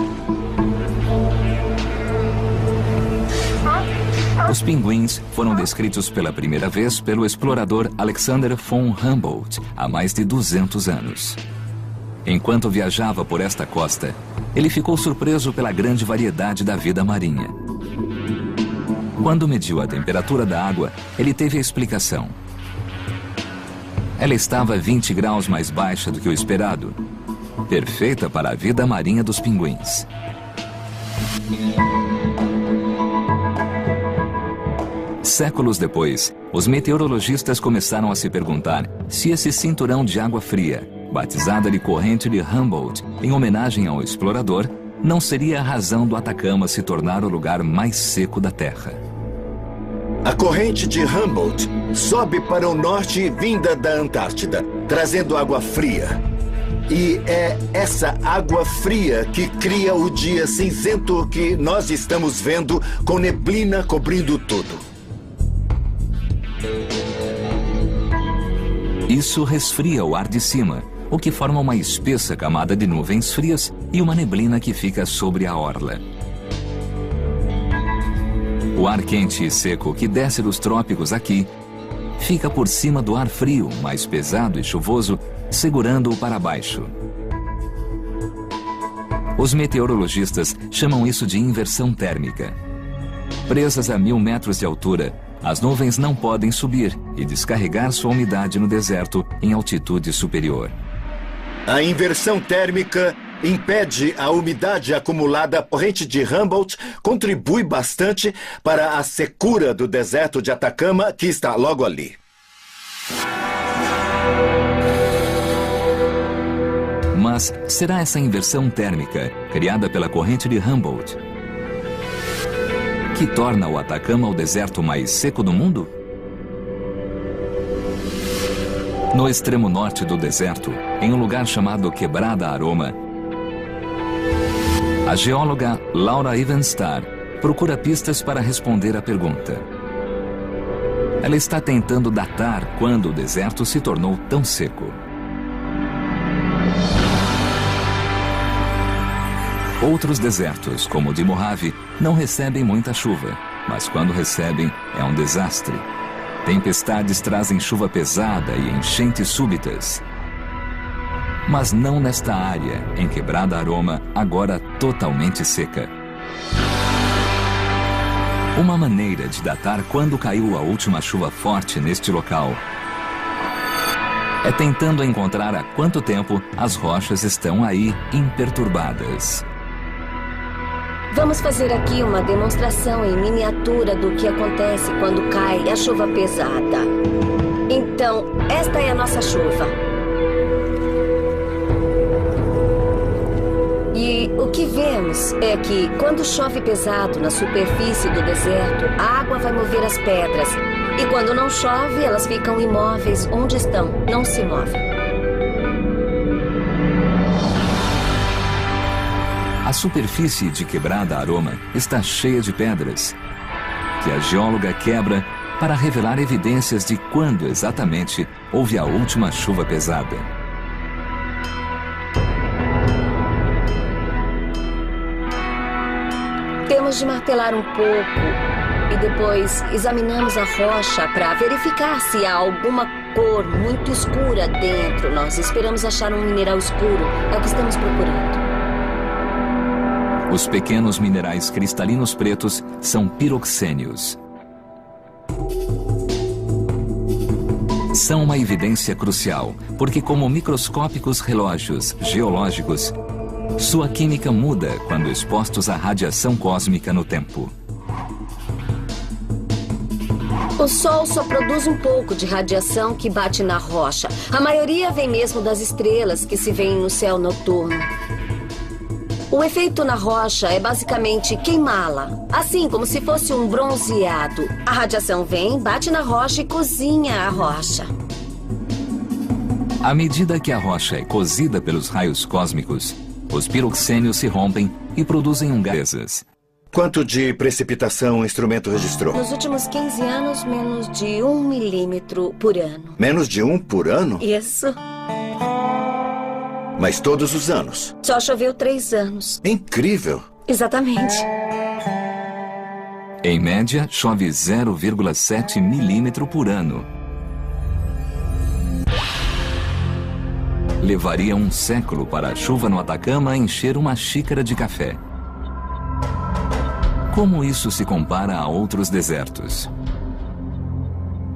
Os pinguins foram descritos pela primeira vez pelo explorador Alexander von Humboldt há mais de 200 anos. Enquanto viajava por esta costa, ele ficou surpreso pela grande variedade da vida marinha. Quando mediu a temperatura da água, ele teve a explicação. Ela estava 20 graus mais baixa do que o esperado, perfeita para a vida marinha dos pinguins. Séculos depois, os meteorologistas começaram a se perguntar se esse cinturão de água fria, batizada de corrente de Humboldt em homenagem ao explorador, não seria a razão do Atacama se tornar o lugar mais seco da Terra. A corrente de Humboldt sobe para o norte vinda da Antártida, trazendo água fria. E é essa água fria que cria o dia cinzento que nós estamos vendo, com neblina cobrindo tudo. Isso resfria o ar de cima, o que forma uma espessa camada de nuvens frias e uma neblina que fica sobre a orla. O ar quente e seco que desce dos trópicos aqui fica por cima do ar frio, mais pesado e chuvoso, segurando-o para baixo. Os meteorologistas chamam isso de inversão térmica. Presas a 1000 metros de altura, as nuvens não podem subir e descarregar sua umidade no deserto em altitude superior. A inversão térmica impede a umidade acumulada. A corrente de Humboldt contribui bastante para a secura do deserto de Atacama, que está logo ali. Mas será essa inversão térmica, criada pela corrente de Humboldt, que torna o Atacama o deserto mais seco do mundo? No extremo norte do deserto, em um lugar chamado Quebrada Aroma, a geóloga Laura Evenstar procura pistas para responder à pergunta. Ela está tentando datar quando o deserto se tornou tão seco. Outros desertos, como o de Mojave, não recebem muita chuva, mas quando recebem, é um desastre. Tempestades trazem chuva pesada e enchentes súbitas. Mas não nesta área, em Quebrada Aroma, agora totalmente seca. Uma maneira de datar quando caiu a última chuva forte neste local é tentando encontrar há quanto tempo as rochas estão aí imperturbadas. Vamos fazer aqui uma demonstração em miniatura do que acontece quando cai a chuva pesada. Então, esta é a nossa chuva. E o que vemos é que, quando chove pesado na superfície do deserto, a água vai mover as pedras. E quando não chove, elas ficam imóveis onde estão, não se movem. A superfície de Quebrada Aroma está cheia de pedras, que a geóloga quebra para revelar evidências de quando exatamente houve a última chuva pesada. Temos de martelar um pouco E depois examinamos a rocha para verificar se há alguma cor muito escura dentro. Nós esperamos achar um mineral escuro. É o que estamos procurando. Os pequenos minerais cristalinos pretos são piroxênios. São uma evidência crucial, porque como microscópicos relógios geológicos, sua química muda quando expostos à radiação cósmica no tempo. O Sol só produz um pouco de radiação que bate na rocha. A maioria vem mesmo das estrelas que se veem no céu noturno. O efeito na rocha é basicamente queimá-la, assim como se fosse um bronzeado. A radiação vem, bate na rocha e cozinha a rocha. À medida que a rocha é cozida pelos raios cósmicos, os piroxênios se rompem e produzem gasas. Quanto de precipitação o instrumento registrou? Nos últimos 15 anos, menos de 1 milímetro por ano. Menos de 1 por ano? Isso. Mas todos os anos? Só choveu 3 anos. Incrível. Exatamente. Em média, chove 0,7 milímetro por ano. Levaria um século para a chuva no Atacama encher uma xícara de café. Como isso se compara a outros desertos?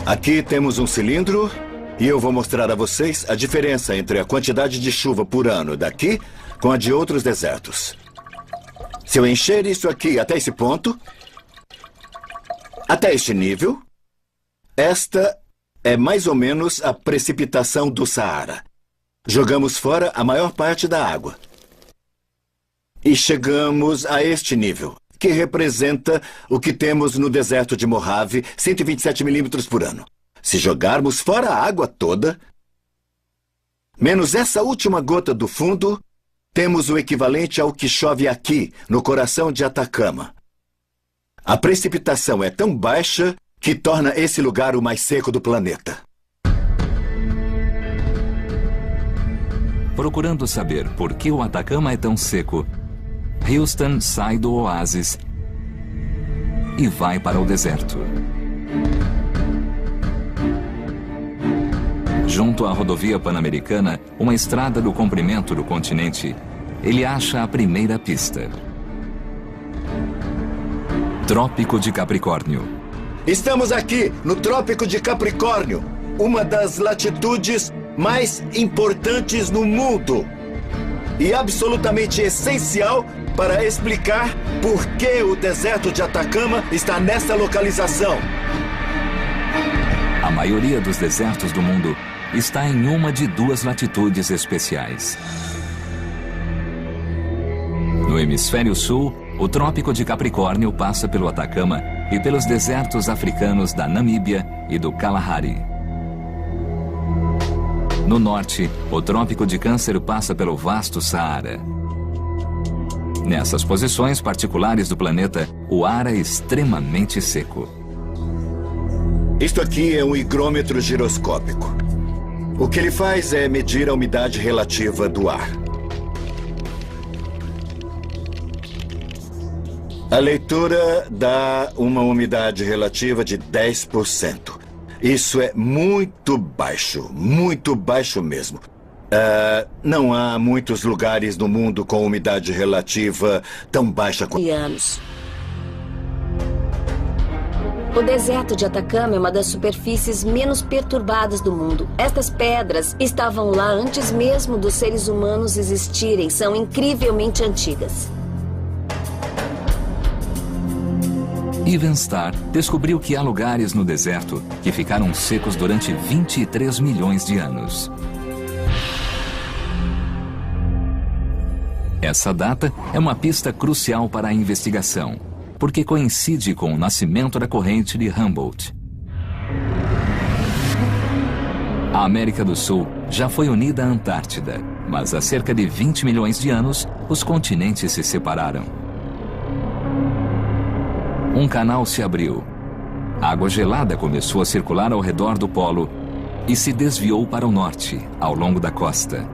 Aqui temos um cilindro e eu vou mostrar a vocês a diferença entre a quantidade de chuva por ano daqui com a de outros desertos. Se eu encher isso aqui até esse ponto, até este nível, esta é mais ou menos a precipitação do Saara. Jogamos fora a maior parte da água. E chegamos a este nível, que representa o que temos no deserto de Mojave, 127 milímetros por ano. Se jogarmos fora a água toda, menos essa última gota do fundo, temos o equivalente ao que chove aqui, no coração de Atacama. A precipitação é tão baixa que torna esse lugar o mais seco do planeta. Procurando saber por que o Atacama é tão seco, Houston sai do oásis e vai para o deserto. Junto à rodovia Pan-Americana, uma estrada do comprimento do continente, ele acha a primeira pista. Trópico de Capricórnio. Estamos aqui no Trópico de Capricórnio, uma das latitudes mais importantes no mundo e absolutamente essencial para explicar por que o deserto de Atacama está nessa localização. A maioria dos desertos do mundo está em uma de 2 latitudes especiais. No hemisfério sul, o Trópico de Capricórnio passa pelo Atacama e pelos desertos africanos da Namíbia e do Kalahari. No norte, o Trópico de Câncer passa pelo vasto Saara. Nessas posições particulares do planeta, o ar é extremamente seco. Isto aqui é um higrômetro giroscópico. O que ele faz é medir a umidade relativa do ar. A leitura dá uma umidade relativa de 10%. Isso é muito baixo mesmo. Não há muitos lugares no mundo com umidade relativa tão baixa quanto... O deserto de Atacama é uma das superfícies menos perturbadas do mundo. Estas pedras estavam lá antes mesmo dos seres humanos existirem. São incrivelmente antigas. Evan Starr descobriu que há lugares no deserto que ficaram secos durante 23 milhões de anos. Essa data é uma pista crucial para a investigação, porque coincide com o nascimento da corrente de Humboldt. A América do Sul já foi unida à Antártida, mas há cerca de 20 milhões de anos, os continentes se separaram. Um canal se abriu. A água gelada começou a circular ao redor do polo e se desviou para o norte, ao longo da costa.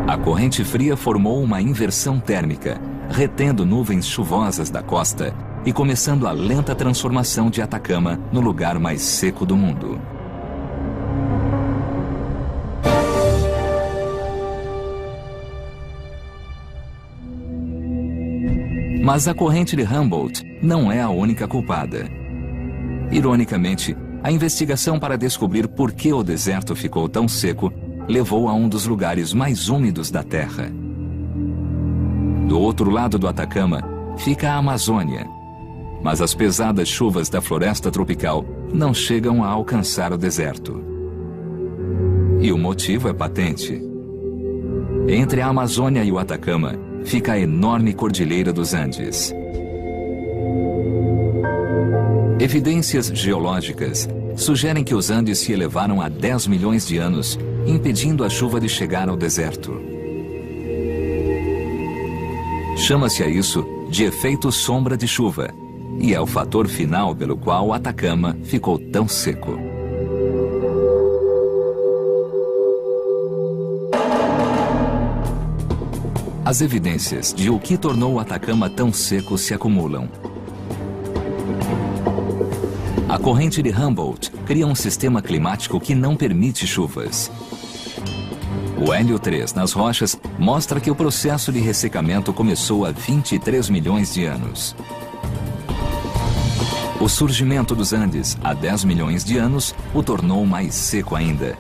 A corrente fria formou uma inversão térmica, retendo nuvens chuvosas da costa e começando a lenta transformação de Atacama no lugar mais seco do mundo. Mas a corrente de Humboldt não é a única culpada. Ironicamente, a investigação para descobrir por que o deserto ficou tão seco levou a um dos lugares mais úmidos da Terra. Do outro lado do Atacama fica a Amazônia, mas as pesadas chuvas da floresta tropical não chegam a alcançar o deserto. E o motivo é patente. Entre a Amazônia e o Atacama fica a enorme Cordilheira dos Andes. Evidências geológicas sugerem que os Andes se elevaram há 10 milhões de anos, impedindo a chuva de chegar ao deserto. Chama-se a isso de efeito sombra de chuva, e é o fator final pelo qual o Atacama ficou tão seco. As evidências de o que tornou o Atacama tão seco se acumulam. A corrente de Humboldt cria um sistema climático que não permite chuvas. O hélio 3 nas rochas mostra que o processo de ressecamento começou há 23 milhões de anos. O surgimento dos Andes há 10 milhões de anos o tornou mais seco ainda.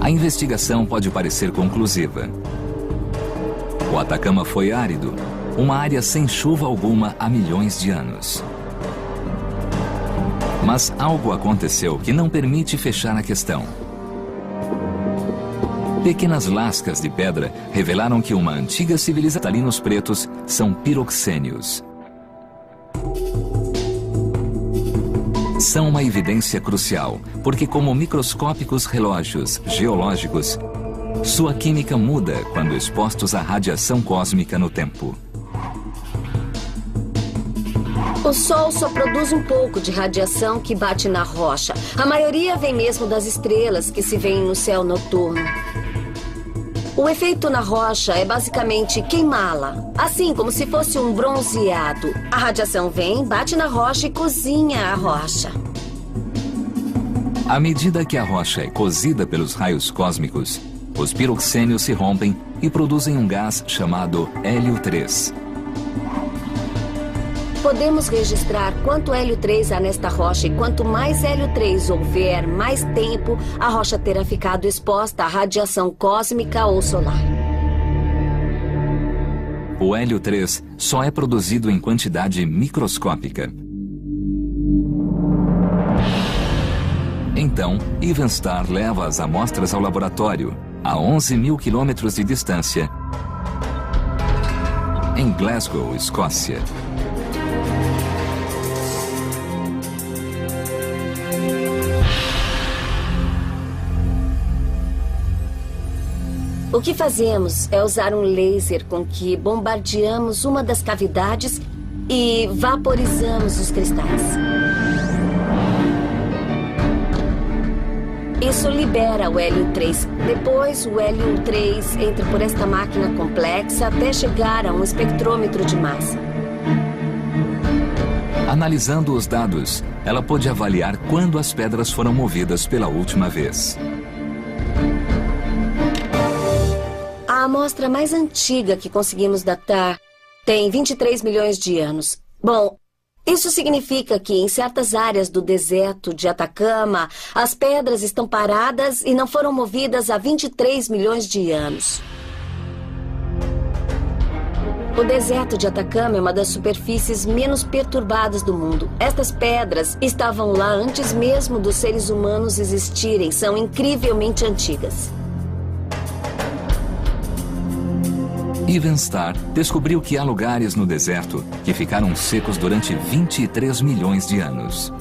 A investigação pode parecer conclusiva. O Atacama foi árido, uma área sem chuva alguma há milhões de anos. Mas algo aconteceu que não permite fechar a questão. Pequenas lascas de pedra revelaram que uma antiga civilização. Cristalinos pretos são piroxênios. São uma evidência crucial, porque como microscópicos relógios geológicos, sua química muda quando expostos à radiação cósmica no tempo. O Sol só produz um pouco de radiação que bate na rocha. A maioria vem mesmo das estrelas que se veem no céu noturno. O efeito na rocha é basicamente queimá-la, assim como se fosse um bronzeado. A radiação vem, bate na rocha e cozinha a rocha. À medida que a rocha é cozida pelos raios cósmicos, os piroxênios se rompem e produzem um gás chamado hélio 3. Podemos registrar quanto hélio 3 há nesta rocha e quanto mais hélio 3 houver, mais tempo a rocha terá ficado exposta à radiação cósmica ou solar. O hélio 3 só é produzido em quantidade microscópica. Então, Evenstar leva as amostras ao laboratório, a 11 mil quilômetros de distância, em Glasgow, Escócia. O que fazemos é usar um laser com que bombardeamos uma das cavidades e vaporizamos os cristais. Isso libera o hélio 3. Depois, o hélio 3 entra por esta máquina complexa até chegar a um espectrômetro de massa. Analisando os dados, ela pôde avaliar quando as pedras foram movidas pela última vez. A amostra mais antiga que conseguimos datar tem 23 milhões de anos. Bom, isso significa que em certas áreas do deserto de Atacama, as pedras estão paradas e não foram movidas há 23 milhões de anos. O deserto de Atacama é uma das superfícies menos perturbadas do mundo. Estas pedras estavam lá antes mesmo dos seres humanos existirem. São incrivelmente antigas. Evenstar descobriu que há lugares no deserto que ficaram secos durante 23 milhões de anos.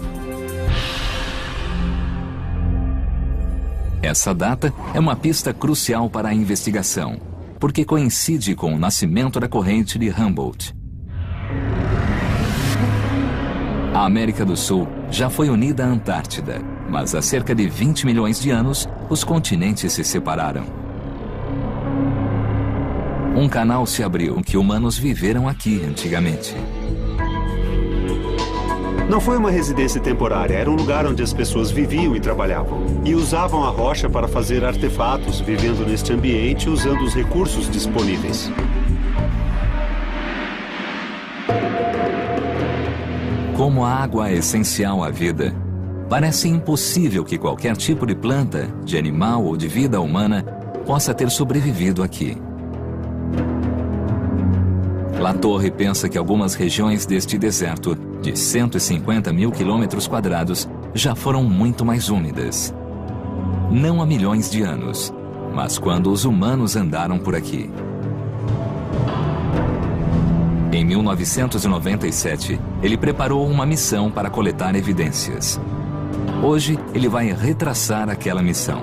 Essa data é uma pista crucial para a investigação, porque coincide com o nascimento da corrente de Humboldt. A América do Sul já foi unida à Antártida, mas há cerca de 20 milhões de anos, os continentes se separaram. um canal se abriu que humanos viveram aqui antigamente. Não foi uma residência temporária, era um lugar onde as pessoas viviam e trabalhavam. E usavam a rocha para fazer artefatos, vivendo neste ambiente usando os recursos disponíveis. Como a água é essencial à vida, parece impossível que qualquer tipo de planta, de animal ou de vida humana possa ter sobrevivido aqui. Latorre pensa que algumas regiões deste deserto, de 150 mil quilômetros quadrados, já foram muito mais úmidas. Não há milhões de anos, mas quando os humanos andaram por aqui. Em 1997, ele preparou uma missão para coletar evidências. Hoje, ele vai retraçar aquela missão.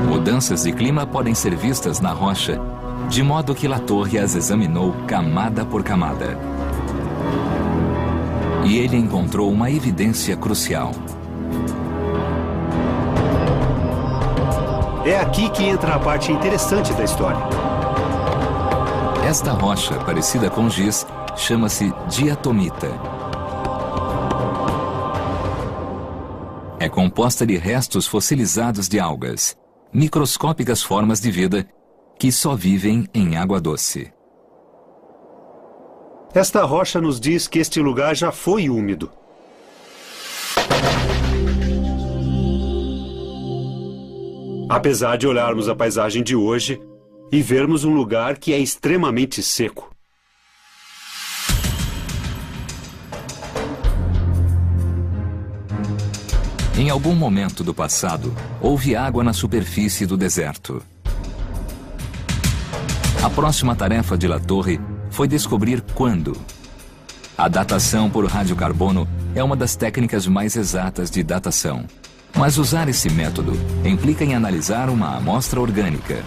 Mudanças de clima podem ser vistas na rocha, de modo que Latorre as examinou camada por camada. E ele encontrou uma evidência crucial. É aqui que entra a parte interessante da história. Esta rocha, parecida com giz, chama-se diatomita. É composta de restos fossilizados de algas, microscópicas formas de vida que só vivem em água doce. Esta rocha nos diz que este lugar já foi úmido. Apesar de olharmos a paisagem de hoje e vermos um lugar que é extremamente seco. Em algum momento do passado, houve água na superfície do deserto. A próxima tarefa de Latorre foi descobrir quando. A datação por radiocarbono é uma das técnicas mais exatas de datação. Mas usar esse método implica em analisar uma amostra orgânica.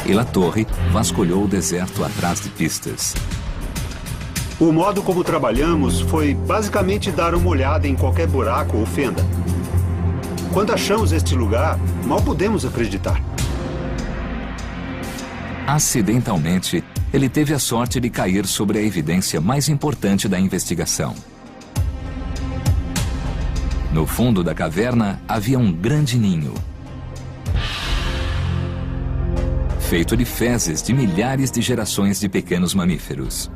E Latorre vasculhou o deserto atrás de pistas. O modo como trabalhamos foi basicamente dar uma olhada em qualquer buraco ou fenda. Quando achamos este lugar, mal podemos acreditar. Acidentalmente, ele teve a sorte de cair sobre a evidência mais importante da investigação. No fundo da caverna havia um grande ninho, feito de fezes de milhares de gerações de pequenos mamíferos.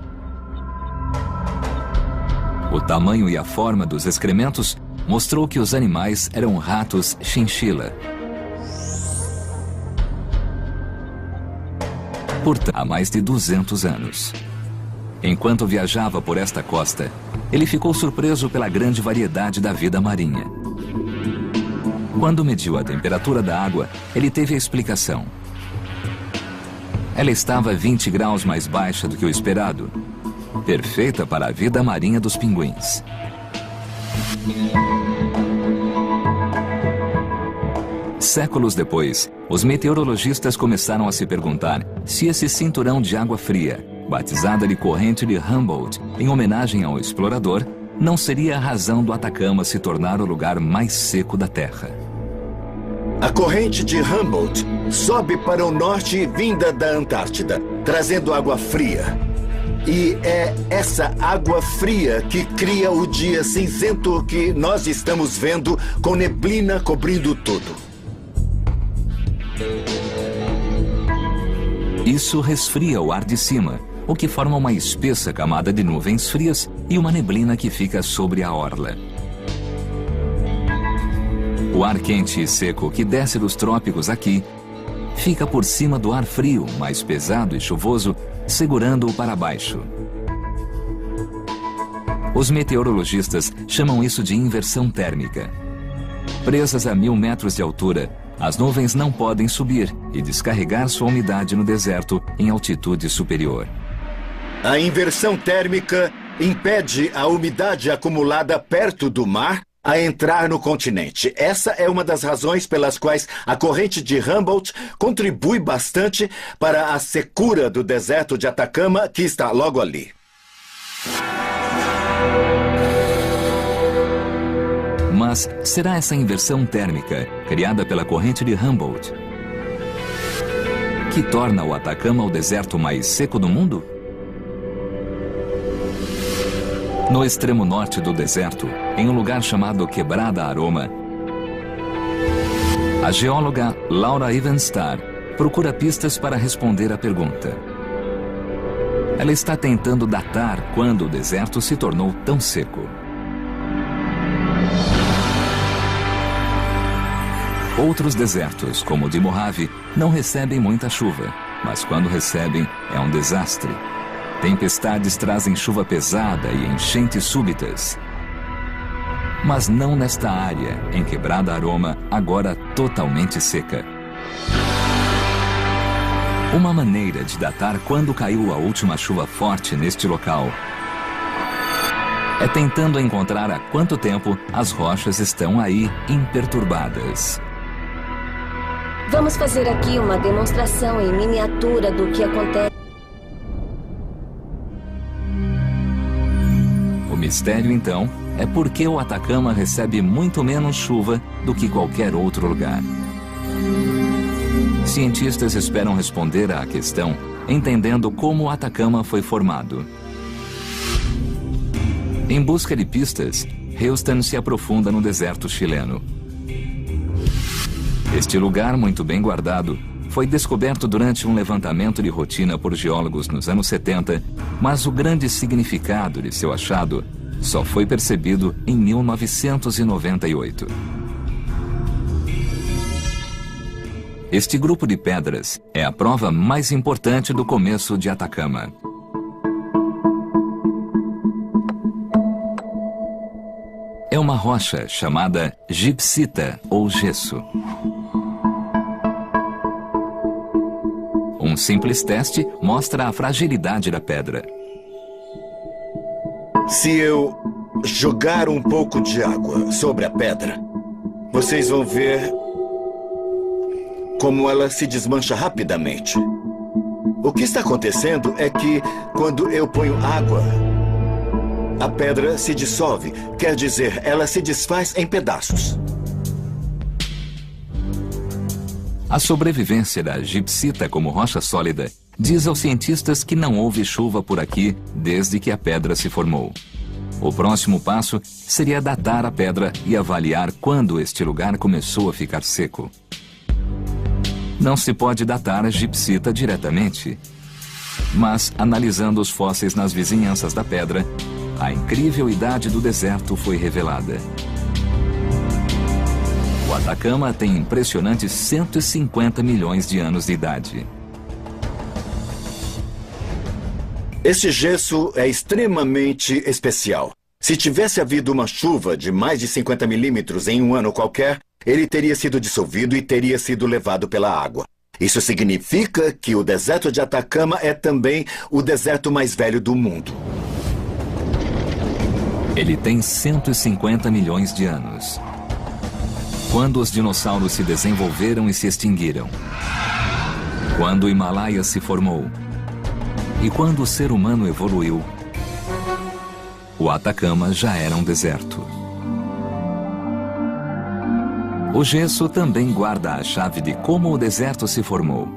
O tamanho e a forma dos excrementos mostrou que os animais eram ratos chinchila. Portanto, há mais de 200 anos. Enquanto viajava por esta costa, ele ficou surpreso pela grande variedade da vida marinha. Quando mediu a temperatura da água, ele teve a explicação. Ela estava 20 graus mais baixa do que o esperado, perfeita para a vida marinha dos pinguins. Séculos depois, os meteorologistas começaram a se perguntar se esse cinturão de água fria, batizada de corrente de Humboldt em homenagem ao explorador, não seria a razão do Atacama se tornar o lugar mais seco da Terra. A corrente de Humboldt sobe para o norte vinda da Antártida, trazendo água fria. E é essa água fria que cria o dia cinzento que nós estamos vendo, com neblina cobrindo tudo. Isso resfria o ar de cima, o que forma uma espessa camada de nuvens frias e uma neblina que fica sobre a orla. O ar quente e seco que desce dos trópicos aqui fica por cima do ar frio, mais pesado e chuvoso, segurando-o para baixo. Os meteorologistas chamam isso de inversão térmica. Presas a 1000 metros de altura, as nuvens não podem subir e descarregar sua umidade no deserto em altitude superior. A inversão térmica impede a umidade acumulada perto do mar a entrar no continente. Essa é uma das razões pelas quais a corrente de Humboldt contribui bastante para a secura do deserto de Atacama, que está logo ali. Mas será essa inversão térmica, criada pela corrente de Humboldt, que torna o Atacama o deserto mais seco do mundo? No extremo norte do deserto, em um lugar chamado Quebrada Aroma, a geóloga Laura Evenstar procura pistas para responder à pergunta. Ela está tentando datar quando o deserto se tornou tão seco. Outros desertos, como o de Mojave, não recebem muita chuva, mas quando recebem, é um desastre. Tempestades trazem chuva pesada e enchentes súbitas. Mas não nesta área, em Quebrada Aroma, agora totalmente seca. Uma maneira de datar quando caiu a última chuva forte neste local é tentando encontrar há quanto tempo as rochas estão aí imperturbadas. Vamos fazer aqui uma demonstração em miniatura do que acontece. O mistério, então, é por que o Atacama recebe muito menos chuva do que qualquer outro lugar. Cientistas esperam responder à questão entendendo como o Atacama foi formado. Em busca de pistas, Houston se aprofunda no deserto chileno. Este lugar, muito bem guardado, foi descoberto durante um levantamento de rotina por geólogos nos anos 70, mas o grande significado de seu achado só foi percebido em 1998. Este grupo de pedras é a prova mais importante do começo de Atacama. É uma rocha chamada gipsita ou gesso. Um simples teste mostra a fragilidade da pedra. Se eu jogar um pouco de água sobre a pedra, vocês vão ver como ela se desmancha rapidamente. O que está acontecendo é que, quando eu ponho água, a pedra se dissolve. Quer dizer, ela se desfaz em pedaços. A sobrevivência da gipsita como rocha sólida diz aos cientistas que não houve chuva por aqui desde que a pedra se formou. O próximo passo seria datar a pedra e avaliar quando este lugar começou a ficar seco. Não se pode datar a gipsita diretamente, mas analisando os fósseis nas vizinhanças da pedra, a incrível idade do deserto foi revelada. O Atacama tem impressionantes 150 milhões de anos de idade. Este gesso é extremamente especial. Se tivesse havido uma chuva de mais de 50 milímetros em um ano qualquer, ele teria sido dissolvido e teria sido levado pela água. Isso significa que o deserto de Atacama é também o deserto mais velho do mundo. Ele tem 150 milhões de anos. Quando os dinossauros se desenvolveram e se extinguiram. Quando o Himalaia se formou. E quando o ser humano evoluiu. O Atacama já era um deserto. O gesso também guarda a chave de como o deserto se formou.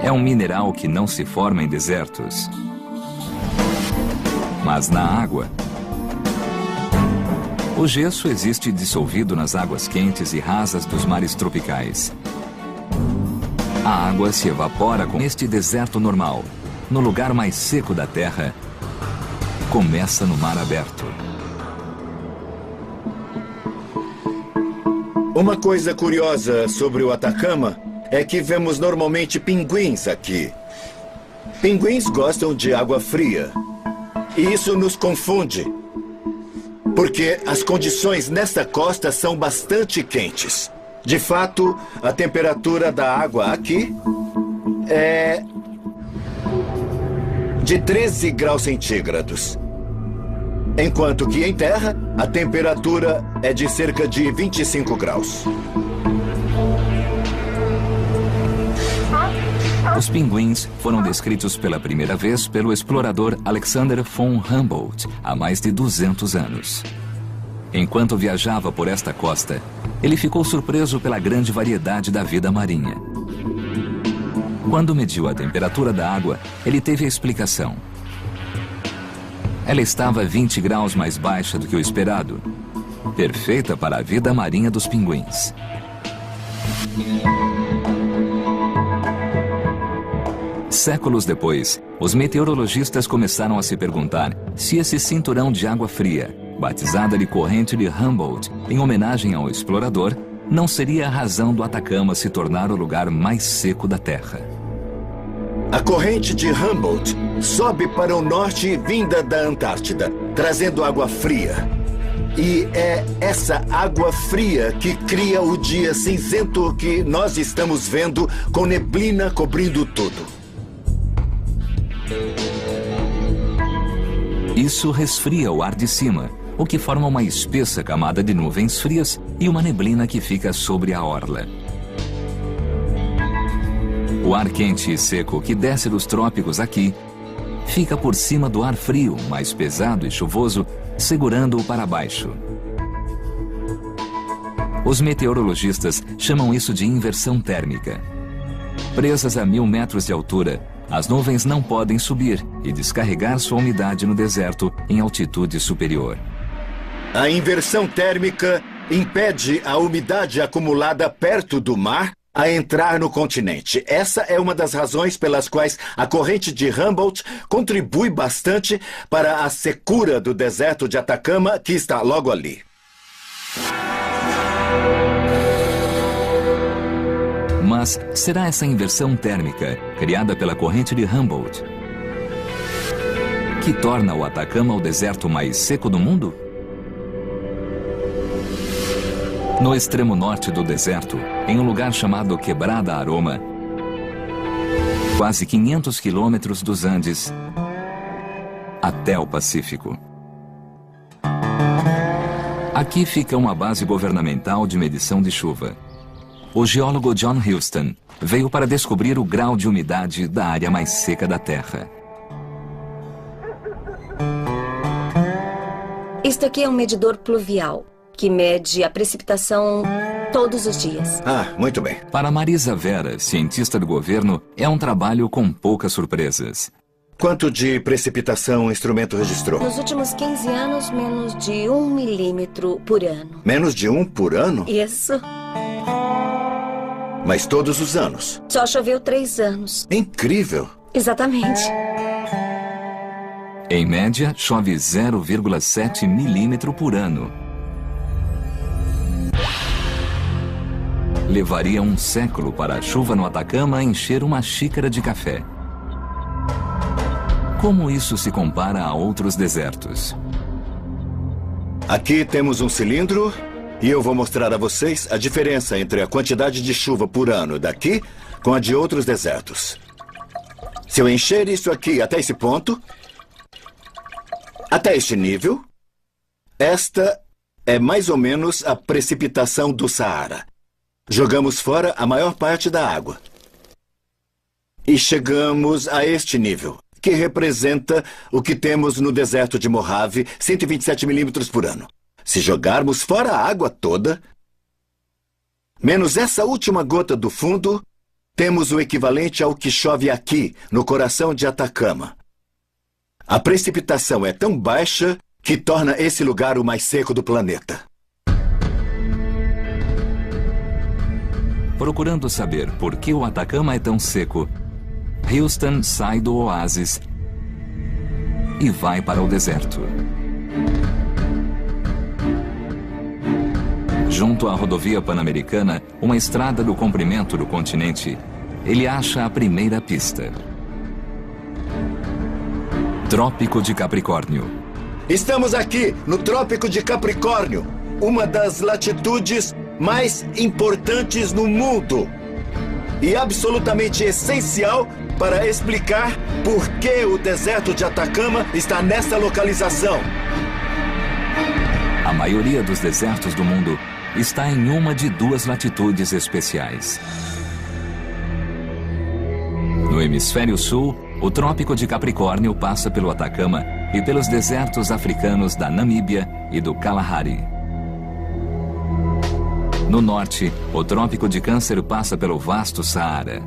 É um mineral que não se forma em desertos, mas na água. O gesso existe dissolvido nas águas quentes e rasas dos mares tropicais. A água se evapora com este deserto normal, no lugar mais seco da Terra. Começa no mar aberto. Uma coisa curiosa sobre o Atacama é que vemos normalmente pinguins aqui. Pinguins gostam de água fria. E isso nos confunde, porque as condições nesta costa são bastante quentes. De fato, a temperatura da água aqui é de 13 graus centígrados. Enquanto que em terra, a temperatura é de cerca de 25 graus. Os pinguins foram descritos pela primeira vez pelo explorador Alexander von Humboldt há mais de 200 anos. Enquanto viajava por esta costa, ele ficou surpreso pela grande variedade da vida marinha. Quando mediu a temperatura da água, ele teve a explicação. Ela estava 20 graus mais baixa do que o esperado. Perfeita para a vida marinha dos pinguins. Séculos depois, os meteorologistas começaram a se perguntar se esse cinturão de água fria, batizada de corrente de Humboldt em homenagem ao explorador, não seria a razão do Atacama se tornar o lugar mais seco da Terra. A corrente de Humboldt sobe para o norte vinda da Antártida, trazendo água fria. E é essa água fria que cria o dia cinzento que nós estamos vendo, com neblina cobrindo tudo. Isso resfria o ar de cima, o que forma uma espessa camada de nuvens frias e uma neblina que fica sobre a orla. O ar quente e seco que desce dos trópicos aqui fica por cima do ar frio, mais pesado e chuvoso, segurando-o para baixo. Os meteorologistas chamam isso de inversão térmica. Presas a 1000 metros de altura, as nuvens não podem subir e descarregar sua umidade no deserto em altitude superior. A inversão térmica impede a umidade acumulada perto do mar a entrar no continente. Essa é uma das razões pelas quais a corrente de Humboldt contribui bastante para a secura do deserto de Atacama, que está logo ali. Mas será essa inversão térmica, criada pela corrente de Humboldt, que torna o Atacama o deserto mais seco do mundo? No extremo norte do deserto, em um lugar chamado Quebrada Aroma, quase 500 quilômetros dos Andes até o Pacífico. Aqui fica uma base governamental de medição de chuva. O geólogo John Houston veio para descobrir o grau de umidade da área mais seca da Terra. Isto aqui é um medidor pluvial, que mede a precipitação todos os dias. Ah, muito bem. Para Marisa Vera, cientista do governo, é um trabalho com poucas surpresas. Quanto de precipitação o instrumento registrou? Nos últimos 15 anos, menos de 1 milímetro por ano. Menos de 1 por ano? Isso. Mas todos os anos? Só choveu 3 anos. Incrível. Exatamente. Em média, chove 0,7 milímetro por ano. Levaria um século para a chuva no Atacama encher uma xícara de café. Como isso se compara a outros desertos? Aqui temos um cilindro e eu vou mostrar a vocês a diferença entre a quantidade de chuva por ano daqui com a de outros desertos. Se eu encher isso aqui até esse ponto, até este nível, esta é mais ou menos a precipitação do Saara. Jogamos fora a maior parte da água. E chegamos a este nível, que representa o que temos no deserto de Mojave, 127 milímetros por ano. Se jogarmos fora a água toda, menos essa última gota do fundo, temos o equivalente ao que chove aqui, no coração de Atacama. A precipitação é tão baixa que torna esse lugar o mais seco do planeta. Procurando saber por que o Atacama é tão seco, Houston sai do oásis e vai para o deserto. Junto à rodovia Pan-Americana, uma estrada do comprimento do continente, ele acha a primeira pista. Trópico de Capricórnio. Estamos aqui no Trópico de Capricórnio, uma das latitudes mais importantes no mundo e absolutamente essencial para explicar por que o deserto de Atacama está nessa localização. A maioria dos desertos do mundo está em uma de 2 latitudes especiais. No hemisfério sul, o Trópico de Capricórnio passa pelo Atacama e pelos desertos africanos da Namíbia e do Kalahari. No norte, o Trópico de Câncer passa pelo vasto Saara.